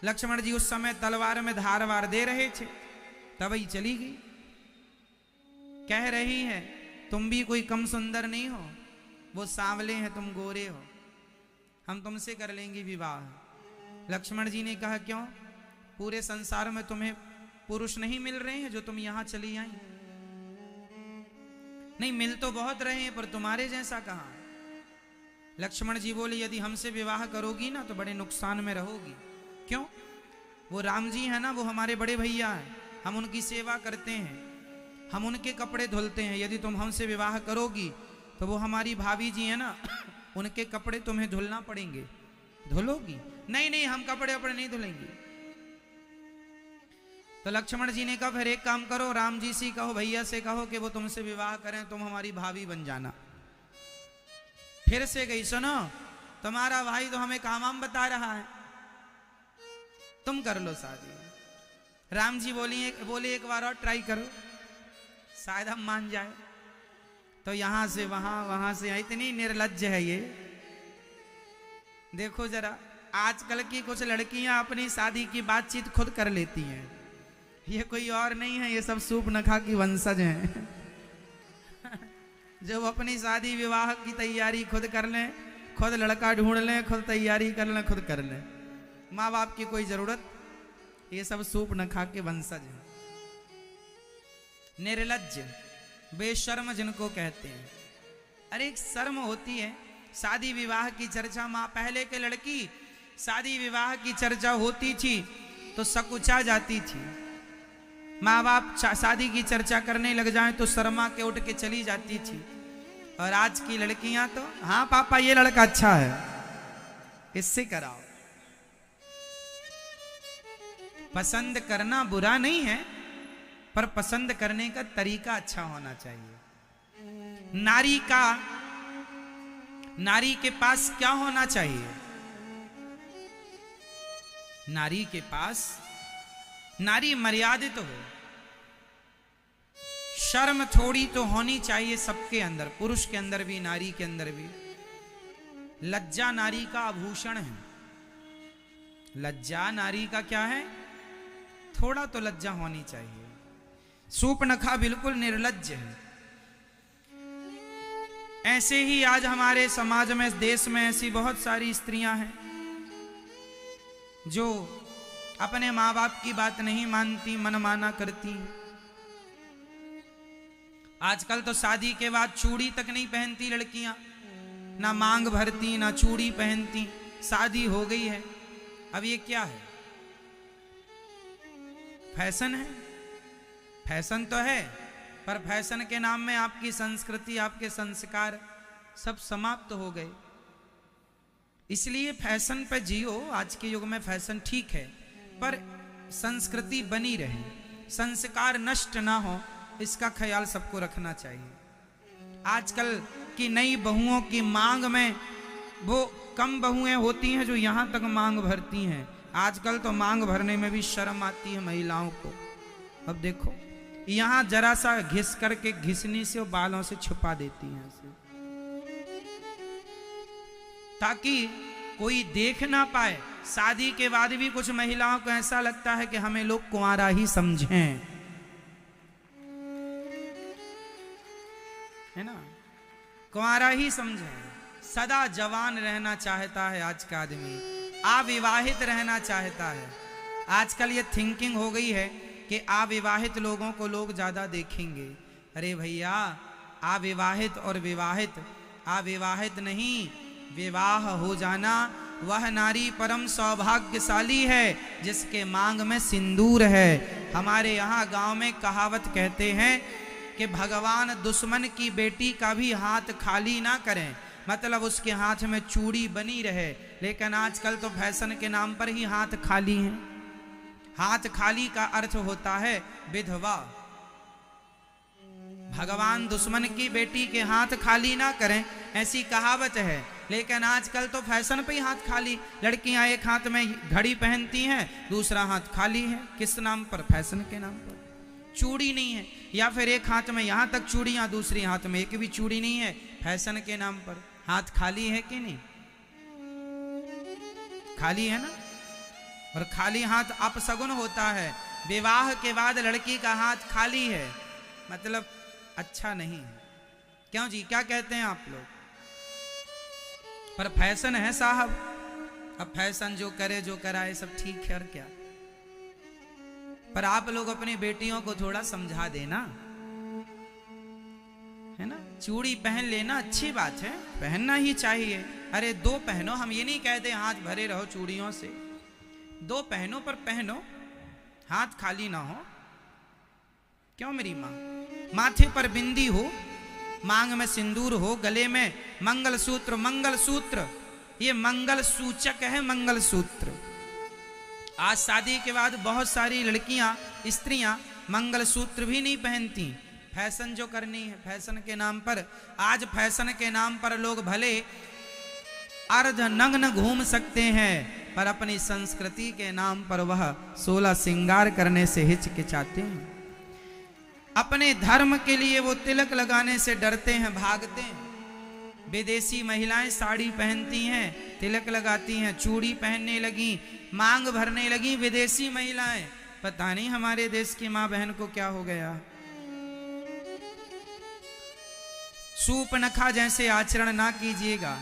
लक्ष्मण जी उस समय तलवार में धार वार दे रहे थे, तभी चली गई। कह रही है तुम भी कोई कम सुंदर नहीं हो, वो सांवले हैं तुम गोरे हो, हम तुमसे कर लेंगे विवाह। लक्ष्मण जी ने कहा क्यों, पूरे संसार में तुम्हें पुरुष नहीं मिल रहे हैं जो तुम यहां चली आई? नहीं, मिल तो बहुत रहे हैं पर तुम्हारे जैसा कहां। लक्ष्मण जी बोले यदि हमसे विवाह करोगी ना तो बड़े नुकसान में रहोगी। क्यों? वो राम जी है ना, वो हमारे बड़े भैया हैं, हम उनकी सेवा करते हैं, हम उनके कपड़े धुलते हैं। यदि तुम हमसे विवाह करोगी तो वो हमारी भाभी जी है ना, उनके कपड़े तुम्हें धुलना पड़ेंगे। धुलोगी? नहीं नहीं, हम कपड़े अपने नहीं धुलेंगे। तो लक्ष्मण जी ने कहा फिर एक काम करो, राम जी से कहो, भैया से कहो कि वो तुमसे विवाह करें, तुम हमारी भाभी बन जाना। फिर से गई, सुनो तुम्हारा भाई तो हमें काम बता रहा है, तुम कर लो शादी। राम जी बोले एक बार और ट्राई करो, शायद हम मान जाए। तो यहां से वहां, वहां से यहां, इतनी निर्लज्ज है ये। देखो जरा, आजकल की कुछ लड़कियां अपनी शादी की बातचीत खुद कर लेती हैं। ये कोई और नहीं है, ये सब सूर्पनखा की वंशज हैं जो अपनी शादी विवाह की तैयारी खुद कर लें, खुद लड़का ढूंढ लें, खुद तैयारी कर लें, खुद कर लें, माँ बाप की कोई जरूरत। ये सब सूर्पनखा के वंशज हैं, निर्लज्ज बेशर्म जिनको कहते हैं। अरे एक शर्म होती है, शादी विवाह की चर्चा, माँ पहले के लड़की शादी विवाह की चर्चा होती थी तो सकुचा जाती थी। माँ बाप शादी की चर्चा करने लग जाएं तो शर्मा के उठ के चली जाती थी। और आज की लड़कियां तो हाँ पापा ये लड़का अच्छा है, इससे कराओ। पसंद करना बुरा नहीं है, पर पसंद करने का तरीका अच्छा होना चाहिए। नारी के पास क्या होना चाहिए? नारी के पास, नारी मर्यादित हो, शर्म थोड़ी तो होनी चाहिए सबके अंदर, पुरुष के अंदर भी नारी के अंदर भी। लज्जा नारी का आभूषण है। लज्जा नारी का क्या है? थोड़ा तो लज्जा होनी चाहिए। सूर्पनखा बिल्कुल निर्लज्ज है। ऐसे ही आज हमारे समाज में, देश में ऐसी बहुत सारी स्त्रियां हैं जो अपने माँ बाप की बात नहीं मानती, मनमाना करती। आजकल तो शादी के बाद चूड़ी तक नहीं पहनती लड़कियां, ना मांग भरती ना चूड़ी पहनती। शादी हो गई है, अब ये क्या है? फैशन है। फैशन तो है, पर फैशन के नाम में आपकी संस्कृति, आपके संस्कार सब समाप्त हो गए। इसलिए फैशन पे जियो। आज के युग में फैशन ठीक है, पर संस्कृति बनी रहे, संस्कार नष्ट ना हो, इसका ख्याल सबको रखना चाहिए। आजकल की नई बहुओं की मांग में वो कम बहुएं होती हैं जो यहां तक मांग भरती हैं। आजकल तो मांग भरने में भी शर्म आती है महिलाओं को। अब देखो, यहां जरा सा घिस करके घिसनी से बालों से छुपा देती हैं ऐसे, ताकि कोई देख ना पाए। शादी के बाद भी कुछ महिलाओं को ऐसा लगता है कि हमें लोग कुंवारा ही समझें, है ना, कुंवारा ही समझें। सदा जवान रहना चाहता है आज का आदमी, अविवाहित रहना चाहता है। आजकल ये थिंकिंग हो गई है कि अविवाहित लोगों को लोग ज्यादा देखेंगे। अरे भैया, अविवाहित और विवाहित, अविवाहित नहीं, विवाह हो जाना वह नारी परम सौभाग्यशाली है जिसके मांग में सिंदूर है। हमारे यहाँ गांव में कहावत कहते हैं कि भगवान दुश्मन की बेटी का भी हाथ खाली ना करें, मतलब उसके हाथ में चूड़ी बनी रहे। लेकिन आजकल तो फैशन के नाम पर ही हाथ खाली हैं। हाथ खाली का अर्थ होता है विधवा। भगवान दुश्मन की बेटी के हाथ खाली ना करें, ऐसी कहावत है। लेकिन आजकल तो फैशन पे ही हाथ खाली। लड़कियां एक हाथ में घड़ी पहनती हैं, दूसरा हाथ खाली है। किस नाम पर? फैशन के नाम पर। चूड़ी नहीं है, या फिर एक हाथ में यहां तक चूड़ियां, दूसरी हाथ में एक भी चूड़ी नहीं है, फैशन के नाम पर। हाथ खाली है कि नहीं? खाली है ना। और खाली हाथ अपशगुन होता है। विवाह के बाद लड़की का हाथ खाली है मतलब अच्छा नहीं है। क्यों जी, क्या कहते हैं आप लोग? पर फैशन है साहब। अब फैशन जो करे जो कराए सब ठीक है और क्या। पर आप लोग अपनी बेटियों को थोड़ा समझा देना, है ना। चूड़ी पहन लेना अच्छी बात है, पहनना ही चाहिए। अरे दो पहनो, हम ये नहीं कहते हाथ भरे रहो चूड़ियों से। दो पहनो पर पहनो, हाथ खाली ना हो। क्यों मेरी माँ? माथे पर बिंदी हो, मांग में सिंदूर हो, गले में मंगलसूत्र। मंगलसूत्र ये मंगल सूचक है, मंगलसूत्र। आज शादी के बाद बहुत सारी लड़कियां, स्त्रियां मंगलसूत्र भी नहीं पहनती। फैशन जो करनी है, फैशन के नाम पर। आज फैशन के नाम पर लोग भले अर्ध नग्न घूम सकते हैं, पर अपनी संस्कृति के नाम पर वह 16 श्रृंगार करने से हिचकिचाते हैं। अपने धर्म के लिए वो तिलक लगाने से डरते हैं, भागते हैं। विदेशी महिलाएं साड़ी पहनती हैं, तिलक लगाती हैं, चूड़ी पहनने लगी, मांग भरने लगी विदेशी महिलाएं। पता नहीं हमारे देश की मां बहन को क्या हो गया। सूपनखा जैसे आचरण ना कीजिएगा।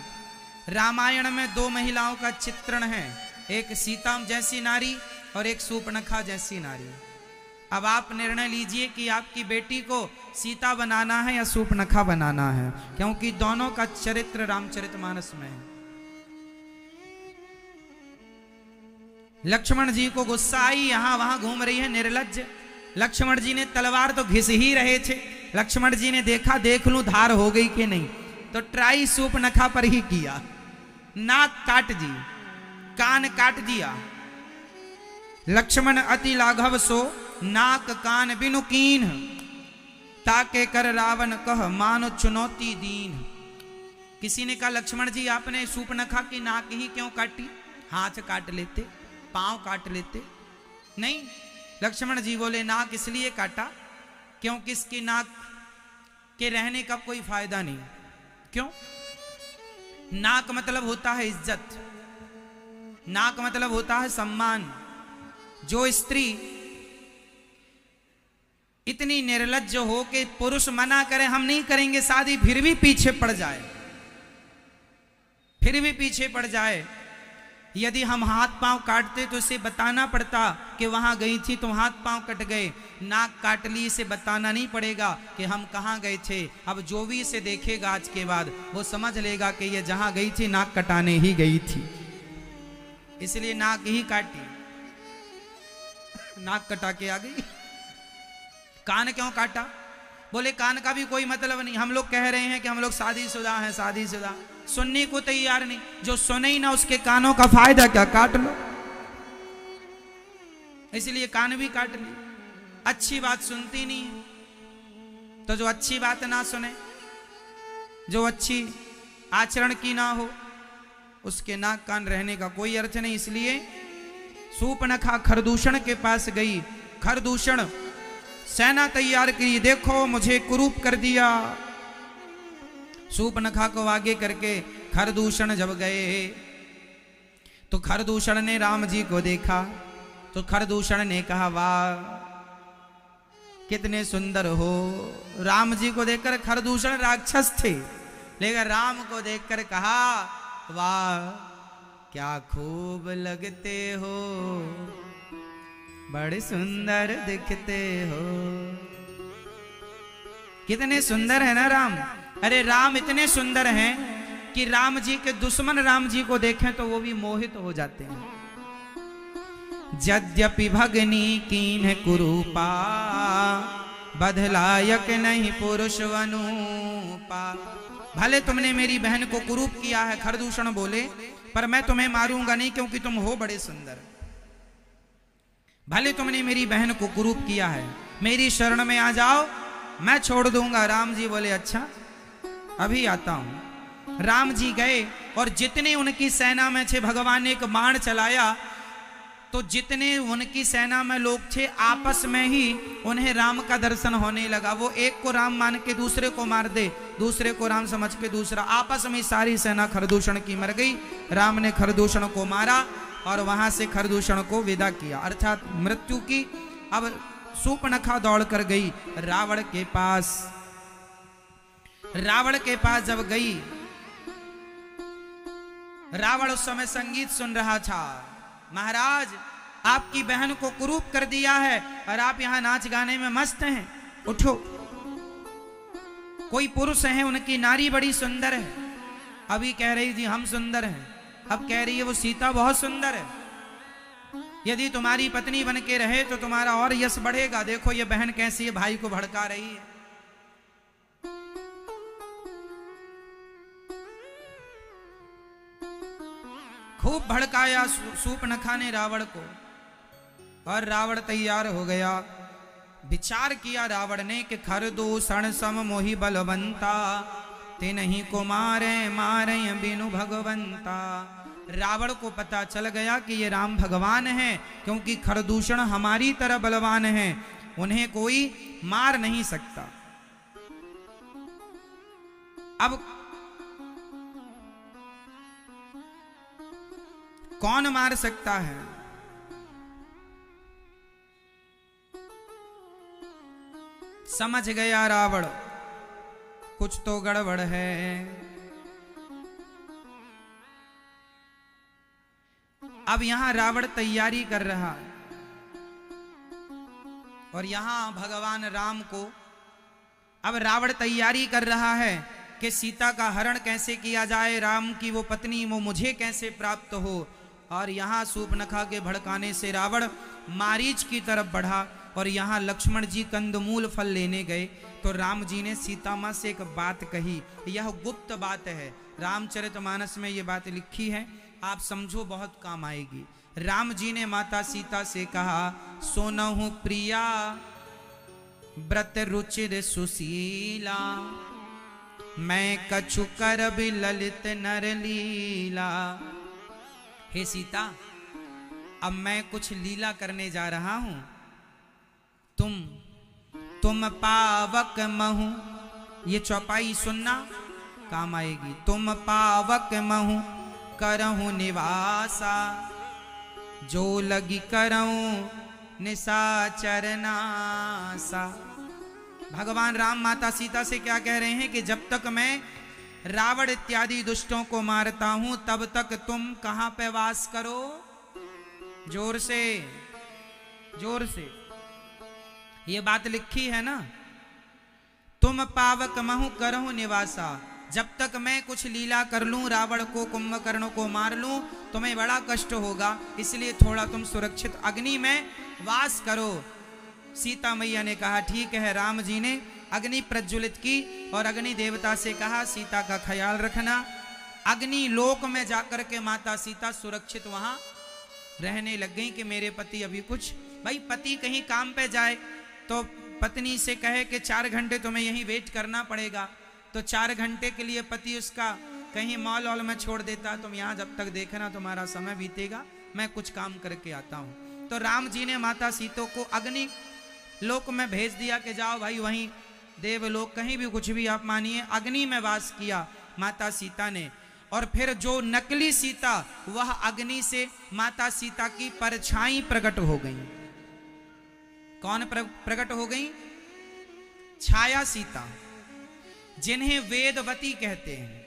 रामायण में 2 महिलाओं का चित्रण है, एक सीता जैसी नारी और एक सूपनखा जैसी नारी। अब आप निर्णय लीजिए कि आपकी बेटी को सीता बनाना है या सूपनखा बनाना है, क्योंकि दोनों का चरित्र रामचरितमानस में है। लक्ष्मण जी को गुस्सा आई, यहां वहां घूम रही है निर्लज्ज। लक्ष्मण जी ने तलवार तो घिस ही रहे थे। लक्ष्मण जी ने देखा, देख लूं धार हो गई कि नहीं, तो ट्राई सूपनखा पर ही किया। नाक काट दी, कान काट दिया। लक्ष्मण अति लाघव सो, नाक कान बिनु कीन, ताके कर रावण कह मानो चुनौती दीन। किसी ने कहा लक्ष्मण जी आपने सूपनखा की नाक ही क्यों काटी? हाथ काट लेते, पांव काट लेते। नहीं, लक्ष्मण जी बोले नाक इसलिए काटा क्योंकि इसकी नाक के रहने का कोई फायदा नहीं। क्यों? नाक मतलब होता है इज्जत, नाक मतलब होता है सम्मान। जो स्त्री इतनी निर्लज्ज हो कि पुरुष मना करे हम नहीं करेंगे शादी, फिर भी पीछे पड़ जाए, फिर भी पीछे पड़ जाए। यदि हम हाथ पांव काटते तो इसे बताना पड़ता कि वहां गई थी तो हाथ पांव कट गए। नाक काट ली, इसे बताना नहीं पड़ेगा कि हम कहां गए थे। अब जो भी इसे देखेगा आज के बाद वो समझ लेगा कि ये जहां गई थी नाक कटाने ही गई थी, इसलिए नाक ही काटी, नाक कटा के आ गई। कान क्यों काटा? बोले कान का भी कोई मतलब नहीं। हम लोग कह रहे हैं कि हम लोग शादीशुदा हैं, शादीशुदा, सुनने को तैयार नहीं। जो सुने ही ना उसके कानों का फायदा क्या, काट लो। इसलिए कान भी काट ली। अच्छी बात सुनती नहीं है, तो जो अच्छी बात ना सुने, जो अच्छी आचरण की ना हो, उसके नाक कान रहने का कोई अर्थ नहीं। इसलिए सूपनखा खरदूषण के पास गई। खरदूषण सेना तैयार की, देखो मुझे कुरूप कर दिया। सूपनखा को आगे करके खरदूषण जब गए तो खरदूषण ने राम जी को देखा तो खरदूषण ने कहा वाह कितने सुंदर हो। राम जी को देखकर खरदूषण राक्षस थे, लेकिन राम को देखकर कहा वाह क्या खूब लगते हो, बड़े सुंदर दिखते हो। कितने सुंदर है ना राम। अरे राम इतने सुंदर हैं कि राम जी के दुश्मन राम जी को देखें तो वो भी मोहित हो जाते हैं। यद्यपि भगनी कीन्ह कुरूपा, बधलायक नहीं पुरुष वनूपा। भले तुमने मेरी बहन को कुरूप किया है, खरदूषण बोले, पर मैं तुम्हें मारूंगा नहीं क्योंकि तुम हो बड़े सुंदर। भले तुमने मेरी बहन को कुरूप किया है, मेरी शरण में आ जाओ, मैं छोड़ दूंगा। राम जी बोले अच्छा अभी आता हूं। राम जी गए और जितने उनकी सेना में थे, भगवान ने एक बाण चलाया तो जितने उनकी सेना में लोग थे आपस में ही उन्हें राम का दर्शन होने लगा। वो एक को राम मान के दूसरे को मार दे, दूसरे को राम समझ के दूसरा, आपस में सारी सेना खरदूषण की मर गई। राम ने खरदूषण को मारा। और वहां से खरदूषण को विदा किया, अर्थात मृत्यु की। अब शूर्पणखा दौड़ कर गई रावण के पास। रावण के पास जब गई, रावण उस समय संगीत सुन रहा था। महाराज, आपकी बहन को कुरूप कर दिया है और आप यहां नाच गाने में मस्त हैं, उठो। कोई पुरुष है, उनकी नारी बड़ी सुंदर है। अभी कह रही थी हम सुंदर हैं, अब कह रही है वो सीता बहुत सुंदर है। यदि तुम्हारी पत्नी बन के रहे तो तुम्हारा और यश बढ़ेगा। देखो ये बहन कैसी है, भाई को भड़का रही है। खूब भड़काया शूर्पणखा ने रावण को, और रावण तैयार हो गया। विचार किया रावण ने कि खरदूषण सम मोहि बलवंता, तिन्हीं को मारे मारे बिनु भगवंता। रावण को पता चल गया कि ये राम भगवान हैं, क्योंकि खरदूषण हमारी तरह बलवान हैं, उन्हें कोई मार नहीं सकता। अब कौन मार सकता है? समझ गया रावण कुछ तो गड़बड़ है। अब यहां रावण तैयारी कर रहा है, और यहां भगवान राम को अब रावण तैयारी कर रहा है कि सीता का हरण कैसे किया जाए, राम की वो पत्नी वो मुझे कैसे प्राप्त हो। और यहां शूर्पणखा के भड़काने से रावण मारीच की तरफ बढ़ा, और यहां लक्ष्मण जी कंदमूल फल लेने गए तो राम जी ने सीता मां से एक बात कही। यह गुप्त बात है, रामचरितमानस में यह बात लिखी है, आप समझो बहुत काम आएगी। राम जी ने माता सीता से कहा, सोनहु प्रिया व्रत रुचिर सुशीला, मैं कछु करब ललित नर लीला। हे सीता, अब मैं कुछ लीला करने जा रहा हूं, तुम पावक महु, ये चौपाई सुनना काम आएगी। तुम पावक महु करहु निवासा, जो लगी करहु निशाचर नासा। भगवान राम माता सीता से क्या कह रहे हैं कि जब तक मैं रावण इत्यादि दुष्टों को मारता हूं तब तक तुम कहां पे वास करो। जोर से, जोर से, ये बात लिखी है ना, तुम पावक महु करहु निवासा। जब तक मैं कुछ लीला कर लूं, रावण को कुंभकर्ण को मार लूं, तुम्हें बड़ा कष्ट होगा, इसलिए थोड़ा तुम सुरक्षित अग्नि में वास करो। सीता मैया ने कहा ठीक है। राम जी ने अग्नि प्रज्वलित की और अग्नि देवता से कहा सीता का ख्याल रखना। अग्नि लोक में जाकर के माता सीता सुरक्षित वहां रहने लग गई कि मेरे पति अभी कुछ, भाई पति कहीं काम पे जाए तो पत्नी से कहे कि 4 घंटे तुम्हें यहीं वेट करना पड़ेगा, तो 4 घंटे के लिए पति उसका कहीं मॉल वॉल में छोड़ देता, तुम यहाँ जब तक देखना तुम्हारा समय बीतेगा, मैं कुछ काम करके आता हूँ। तो राम जी ने माता सीता को अग्नि लोक में भेज दिया कि जाओ भाई वहीं देवलोक, कहीं भी कुछ भी आप मानिए, अग्नि में वास किया माता सीता ने। और फिर जो नकली सीता, वह अग्नि से माता सीता की परछाई प्रकट हो गई। कौन प्रकट हो गई? छाया सीता, जिन्हें वेदवती कहते हैं।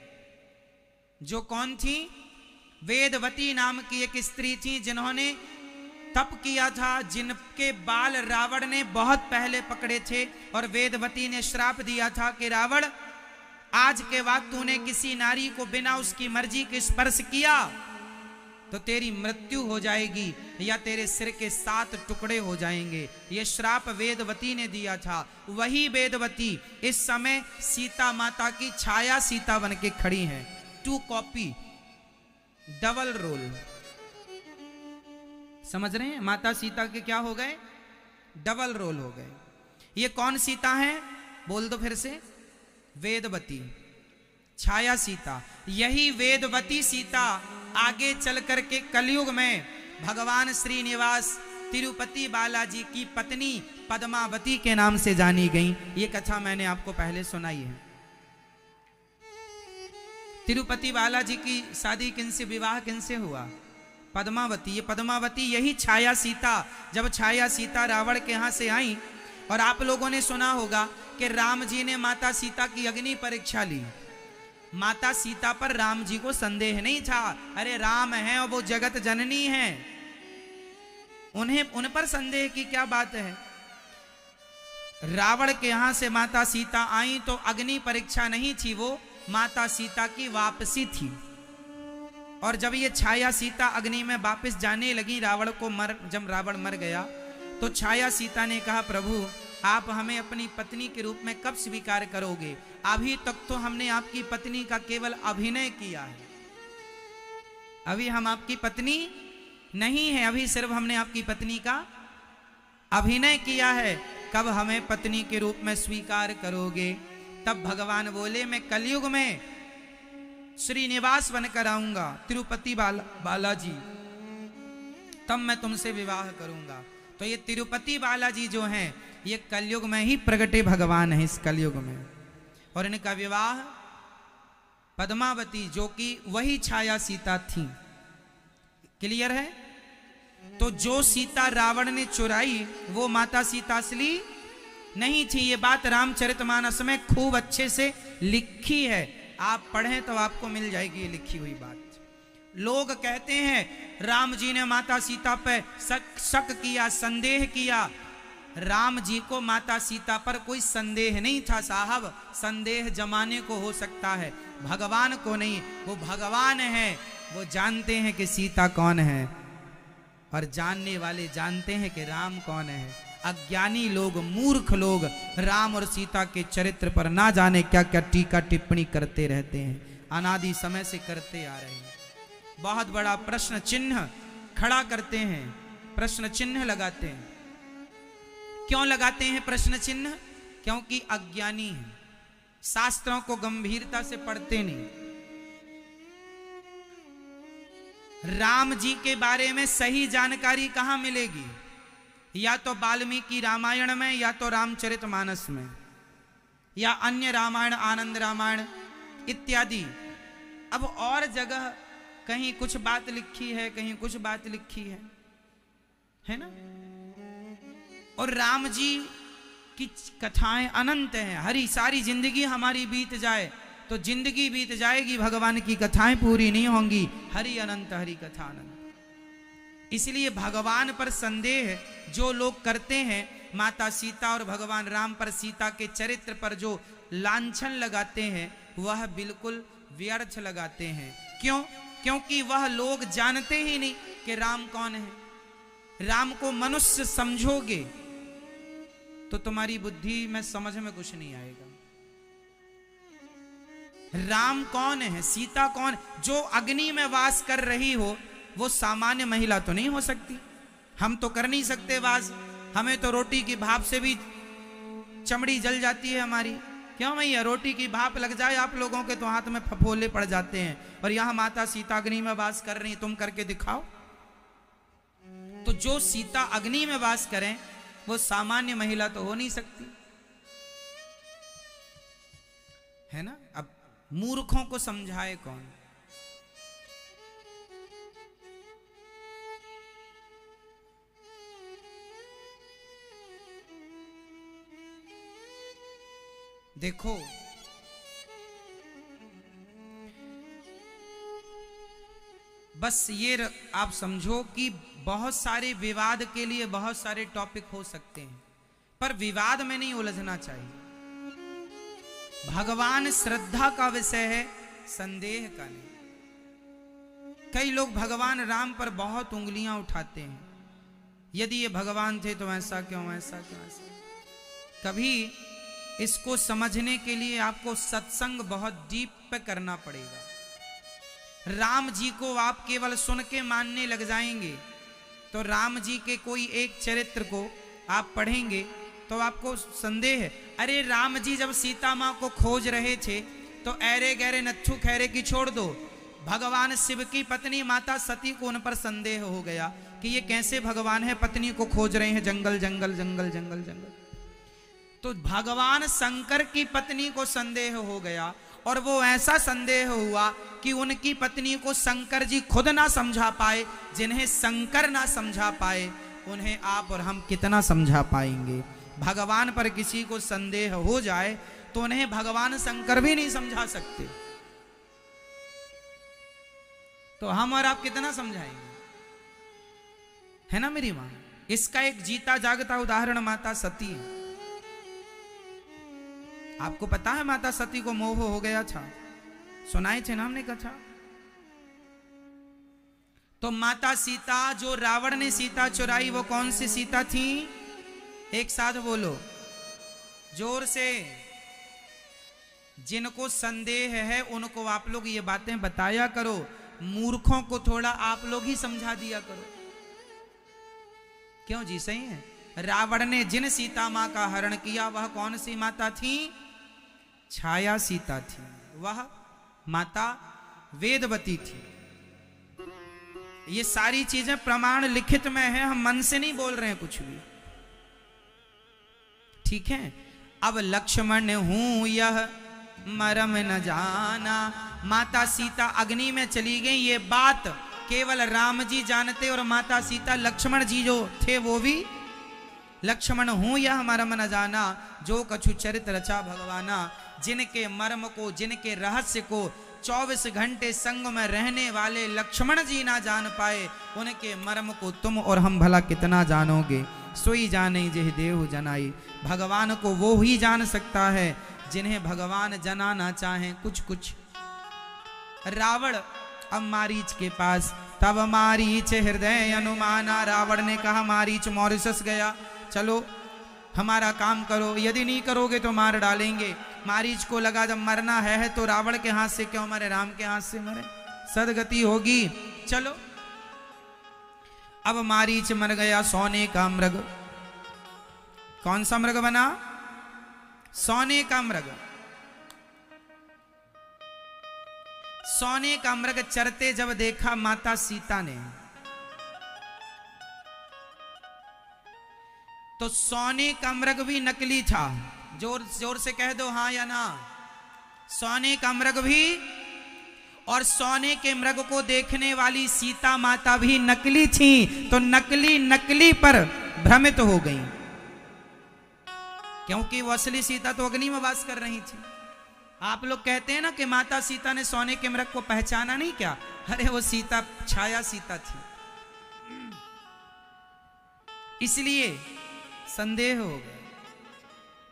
जो कौन थी? वेदवती नाम की एक स्त्री थी, जिन्होंने तप किया था, जिनके बाल रावण ने बहुत पहले पकड़े थे, और वेदवती ने श्राप दिया था कि रावण आज के बाद तूने किसी नारी को बिना उसकी मर्जी के स्पर्श किया तो तेरी मृत्यु हो जाएगी या तेरे सिर के 7 टुकड़े हो जाएंगे। यह श्राप वेदवती ने दिया था। वही वेदवती इस समय सीता माता की छाया सीता बन के खड़ी हैं। 2 कॉपी, डबल रोल। समझ रहे हैं? माता सीता के क्या हो गए? डबल रोल हो गए। ये कौन सीता है? बोल दो फिर से। वेदवती, छाया सीता। यही वेदवती सीता आगे चल करके कलयुग में भगवान श्रीनिवास तिरुपति बालाजी की पत्नी पद्मावती के नाम से जानी गई। ये कथा मैंने आपको पहले सुनाई है। तिरुपति बालाजी की शादी किनसे, विवाह किनसे हुआ? पद्मावती, ये पद्मावती यही छाया सीता, जब छाया सीता रावण के यहाँ से आई, और आप लोगों ने सुना होगा कि राम जी ने माता सीता की अग्नि परीक्षा ली। माता सीता पर राम जी को संदेह नहीं था, अरे राम है और वो जगत जननी है, उन पर संदेह की क्या बात है। रावण के यहां से माता सीता आई तो अग्नि परीक्षा नहीं थी, वो माता सीता की वापसी थी। और जब ये छाया सीता अग्नि में वापस जाने लगी, जब रावण मर गया तो छाया सीता ने कहा, प्रभु आप हमें अपनी पत्नी के रूप में कब स्वीकार करोगे? अभी तक तो हमने आपकी पत्नी का केवल अभिनय किया है, अभी हम आपकी पत्नी नहीं है, अभी सिर्फ हमने आपकी पत्नी का अभिनय किया है, कब हमें पत्नी के रूप में स्वीकार करोगे? तब भगवान बोले, मैं कलयुग में श्रीनिवास बनकर आऊंगा, तिरुपति बालाजी, तब मैं तुमसे विवाह करूंगा। तो ये तिरुपति बालाजी जो हैं, ये कलयुग में ही प्रगटे भगवान है, इस कलयुग में। और इनका विवाह पद्मावती, जो कि वही छाया सीता थी। क्लियर है? तो जो सीता रावण ने चुराई वो माता सीता असली नहीं थी। ये बात रामचरितमानस में खूब अच्छे से लिखी है, आप पढ़ें तो आपको मिल जाएगी ये लिखी हुई बात। लोग कहते हैं राम जी ने माता सीता पर शक किया, संदेह किया। राम जी को माता सीता पर कोई संदेह नहीं था साहब, संदेह जमाने को हो सकता है, भगवान को नहीं। वो भगवान है, वो जानते हैं कि सीता कौन है, और जानने वाले जानते हैं कि राम कौन है। अज्ञानी लोग, मूर्ख लोग राम और सीता के चरित्र पर ना जाने क्या क्या टीका टिप्पणी करते रहते हैं, अनादि समय से करते आ रहे हैं। बहुत बड़ा प्रश्न चिन्ह खड़ा करते हैं, प्रश्न चिन्ह लगाते हैं। क्यों लगाते हैं प्रश्न चिन्ह? क्योंकि अज्ञानी हैं, शास्त्रों को गंभीरता से पढ़ते नहीं। राम जी के बारे में सही जानकारी कहां मिलेगी? या तो वाल्मीकि रामायण में, या तो रामचरितमानस में, या अन्य रामायण, आनंद रामायण इत्यादि। अब और जगह कहीं कुछ बात लिखी है, कहीं कुछ बात लिखी है ना। और राम जी की कथाएं अनंत हैं। हरी सारी जिंदगी हमारी बीत जाए तो जिंदगी बीत जाएगी, भगवान की कथाएं पूरी नहीं होंगी। हरि अनंत, हरि कथा अनंत। इसलिए भगवान पर संदेह जो लोग करते हैं, माता सीता और भगवान राम पर, सीता के चरित्र पर जो लांछन लगाते हैं, वह बिल्कुल व्यर्थ लगाते हैं। क्यों? क्योंकि वह लोग जानते ही नहीं कि राम कौन है। राम को मनुष्य समझोगे तो तुम्हारी बुद्धि में समझ में कुछ नहीं आएगा। राम कौन है, सीता कौन? जो अग्नि में वास कर रही हो वो सामान्य महिला तो नहीं हो सकती। हम तो कर नहीं सकते वास, हमें तो रोटी की भाप से भी चमड़ी जल जाती है हमारी। क्यों भैया? रोटी की भाप लग जाए आप लोगों के तो हाथ में फफोले पड़ जाते हैं। और यहां माता सीता अग्नि में वास कर रही, तुम करके दिखाओ। तो जो सीता अग्नि में वास करें वो सामान्य महिला तो हो नहीं सकती, है ना। अब मूर्खों को समझाए कौन? देखो, बस ये आप समझो कि बहुत सारे विवाद के लिए बहुत सारे टॉपिक हो सकते हैं, पर विवाद में नहीं उलझना चाहिए। भगवान श्रद्धा का विषय है, संदेह का नहीं। कई लोग भगवान राम पर बहुत उंगलियां उठाते हैं, यदि ये भगवान थे तो ऐसा क्यों, ऐसा क्यों, ऐसा। कभी इसको समझने के लिए आपको सत्संग बहुत डीप पे करना पड़ेगा। राम जी को आप केवल सुन के मानने लग जाएंगे तो राम जी के कोई एक चरित्र को आप पढ़ेंगे तो आपको संदेह है, अरे राम जी जब सीता माँ को खोज रहे थे तो ऐरे गहरे नच्छू खैरे की छोड़ दो। भगवान शिव की पत्नी माता सती को उन पर संदेह हो गया कि ये कैसे भगवान है, पत्नी को खोज रहे हैं जंगल जंगल जंगल जंगल जंगल। तो भगवान शंकर की पत्नी को संदेह हो गया और वो ऐसा संदेह हुआ कि उनकी पत्नी को शंकर जी खुद ना समझा पाए। जिन्हें शंकर ना समझा पाए उन्हें आप और हम कितना समझा पाएंगे। भगवान पर किसी को संदेह हो जाए तो उन्हें भगवान शंकर भी नहीं समझा सकते, तो हम और आप कितना समझाएंगे, है ना मेरी मां। इसका एक जीता जागता उदाहरण माता सती है। आपको पता है माता सती को मोह हो गया था, सुनाई थे ना हमने कथा। तो माता सीता, जो रावण ने सीता चुराई, वो कौन सी सीता थी? एक साथ बोलो जोर से। जिनको संदेह है उनको आप लोग ये बातें बताया करो, मूर्खों को थोड़ा आप लोग ही समझा दिया करो। क्यों जी, सही है। रावण ने जिन सीता मां का हरण किया वह कौन सी माता थी? छाया सीता थी, वह माता वेदवती थी। ये सारी चीजें प्रमाण लिखित में है, हम मन से नहीं बोल रहे हैं कुछ भी, ठीक है। अब लक्ष्मण हूं यह मरम न जाना, माता सीता अग्नि में चली गई, ये बात केवल राम जी जानते और माता सीता, लक्ष्मण जी जो थे वो भी। लक्ष्मण हूं यह मरम न जाना, जो कछु चरित रचा भगवाना, जिनके मर्म को, जिनके रहस्य को 24 घंटे संग में रहने वाले लक्ष्मण जी ना जान पाए, उनके मर्म को तुम और हम भला कितना जानोगे। सोई जाने जेह देव जनाई, भगवान को वो ही जान सकता है जिन्हें भगवान जनाना चाहे कुछ कुछ। रावण अब मारीच के पास, तब मारीच हृदय अनुमाना, रावण ने कहा मारीच मॉरिशस गया, चलो हमारा काम करो, यदि नहीं करोगे तो मार डालेंगे। मारीच को लगा जब मरना है तो रावण के हाथ से क्यों मरे, राम के हाथ से मरे, सदगति होगी। चलो अब मारीच मर गया, सोने का मृग। कौन सा मृग बना? सोने का मृग। सोने का मृग चरते जब देखा माता सीता ने, तो सोने का मृग भी नकली था। जोर जोर से कह दो हाँ या ना। सोने का मृग भी, और सोने के मृग को देखने वाली सीता माता भी नकली थी। तो नकली नकली पर भ्रमित हो गई, क्योंकि वो असली सीता तो अग्नि में वास कर रही थी। आप लोग कहते हैं ना कि माता सीता ने सोने के मृग को पहचाना नहीं क्या? अरे वो सीता छाया सीता थी, इसलिए संदेह हो गया।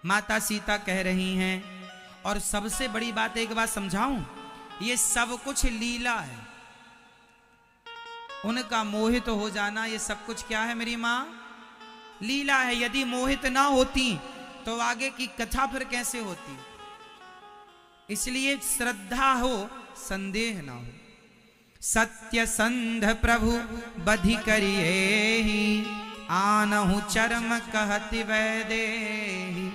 माता सीता कह रही हैं, और सबसे बड़ी बात एक बात समझाऊं, ये सब कुछ लीला है। उनका मोहित हो जाना, ये सब कुछ क्या है मेरी मां? लीला है। यदि मोहित ना होती तो आगे की कथा फिर कैसे होती? इसलिए श्रद्धा हो, संदेह ना हो। सत्य संध प्रभु बधि करिए, आनहु चरम कहति वैदेही,